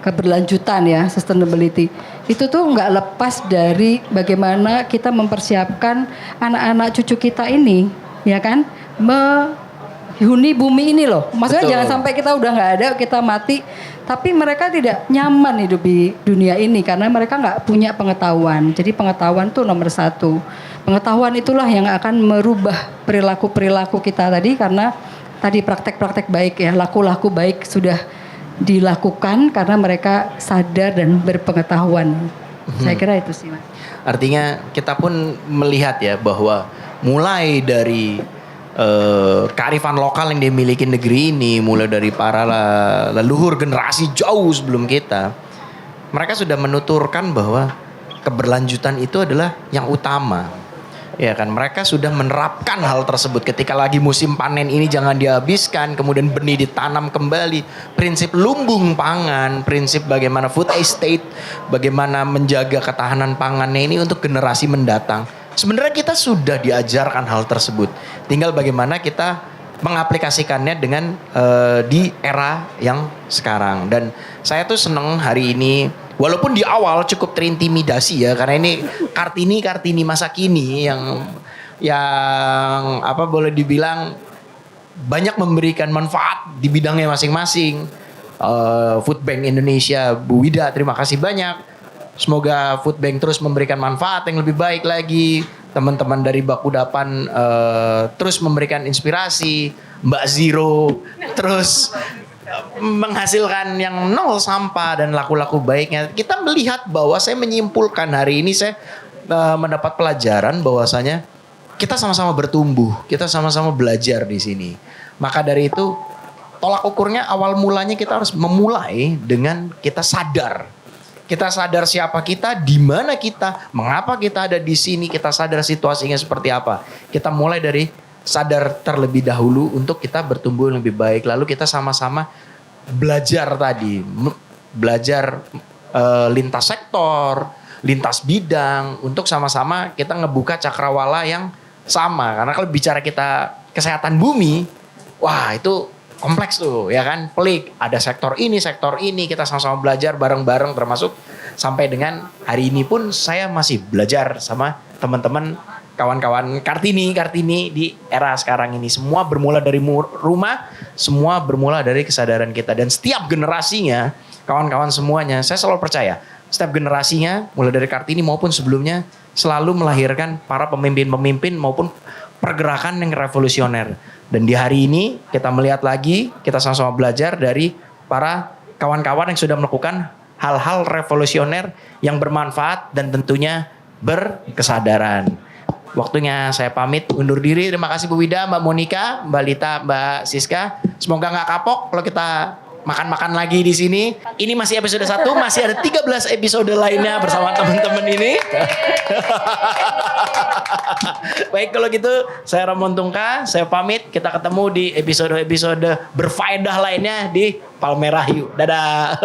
S7: keberlanjutan ya sustainability itu tuh nggak lepas dari bagaimana kita mempersiapkan anak-anak cucu kita ini ya kan menghuni bumi ini loh. Maksudnya jangan sampai kita udah nggak ada, kita mati, tapi mereka tidak nyaman hidup di dunia ini karena mereka nggak punya pengetahuan. Jadi pengetahuan tuh nomor 1. Pengetahuan itulah yang akan merubah perilaku kita tadi karena tadi praktek-praktek baik ya, laku-laku baik sudah dilakukan karena mereka sadar dan berpengetahuan. Saya kira itu sih Mas.
S1: Artinya kita pun melihat ya bahwa mulai dari kearifan lokal yang dimiliki negeri ini, mulai dari para leluhur generasi jauh sebelum kita, mereka sudah menuturkan bahwa keberlanjutan itu adalah yang utama. Ya kan, mereka sudah menerapkan hal tersebut. Ketika lagi musim panen ini jangan dihabiskan, kemudian benih ditanam kembali. Prinsip lumbung pangan, prinsip bagaimana food estate, bagaimana menjaga ketahanan pangannya ini untuk generasi mendatang. Sebenarnya kita sudah diajarkan hal tersebut. Tinggal bagaimana kita mengaplikasikannya dengan di era yang sekarang. Dan saya tuh seneng hari ini, walaupun di awal cukup terintimidasi ya, karena ini Kartini masa kini yang boleh dibilang banyak memberikan manfaat di bidangnya masing-masing. Food Bank Indonesia, Bu Wida, terima kasih banyak. Semoga Food Bank terus memberikan manfaat yang lebih baik lagi. Teman-teman dari Bakudapan terus memberikan inspirasi. Mbak Zero terus menghasilkan yang nol sampah dan laku-laku baiknya. Kita melihat bahwa saya menyimpulkan hari ini saya mendapat pelajaran bahwasanya kita sama-sama bertumbuh, kita sama-sama belajar di sini. Maka dari itu tolak ukurnya awal mulanya kita harus memulai dengan kita sadar. Kita sadar siapa kita, di mana kita, mengapa kita ada di sini, kita sadar situasinya seperti apa. Kita mulai dari sadar terlebih dahulu untuk kita bertumbuh lebih baik. Lalu kita sama-sama belajar tadi, belajar lintas sektor, lintas bidang, untuk sama-sama kita ngebuka cakrawala yang sama. Karena kalau bicara kita kesehatan bumi, wah itu kompleks tuh ya kan, pelik. Ada sektor ini, kita sama-sama belajar bareng-bareng, termasuk sampai dengan hari ini pun saya masih belajar sama teman-teman kawan-kawan Kartini di era sekarang ini. Semua bermula dari rumah, semua bermula dari kesadaran kita. Dan setiap generasinya, kawan-kawan semuanya, saya selalu percaya, setiap generasinya mulai dari Kartini maupun sebelumnya selalu melahirkan para pemimpin-pemimpin maupun pergerakan yang revolusioner. Dan di hari ini kita melihat lagi, kita sama-sama belajar dari para kawan-kawan yang sudah melakukan hal-hal revolusioner yang bermanfaat dan tentunya berkesadaran. Waktunya saya pamit undur diri. Terima kasih Bu Wida, Mbak Monica, Mbak Lita, Mbak Siska. Semoga nggak kapok kalau kita makan-makan lagi di sini. Ini masih episode 1, masih ada 13 episode lainnya bersama teman-teman ini. Baik kalau gitu, saya Ramon Tungka, saya pamit. Kita ketemu di episode-episode berfaedah lainnya di Palmerah Yuk. Dadah.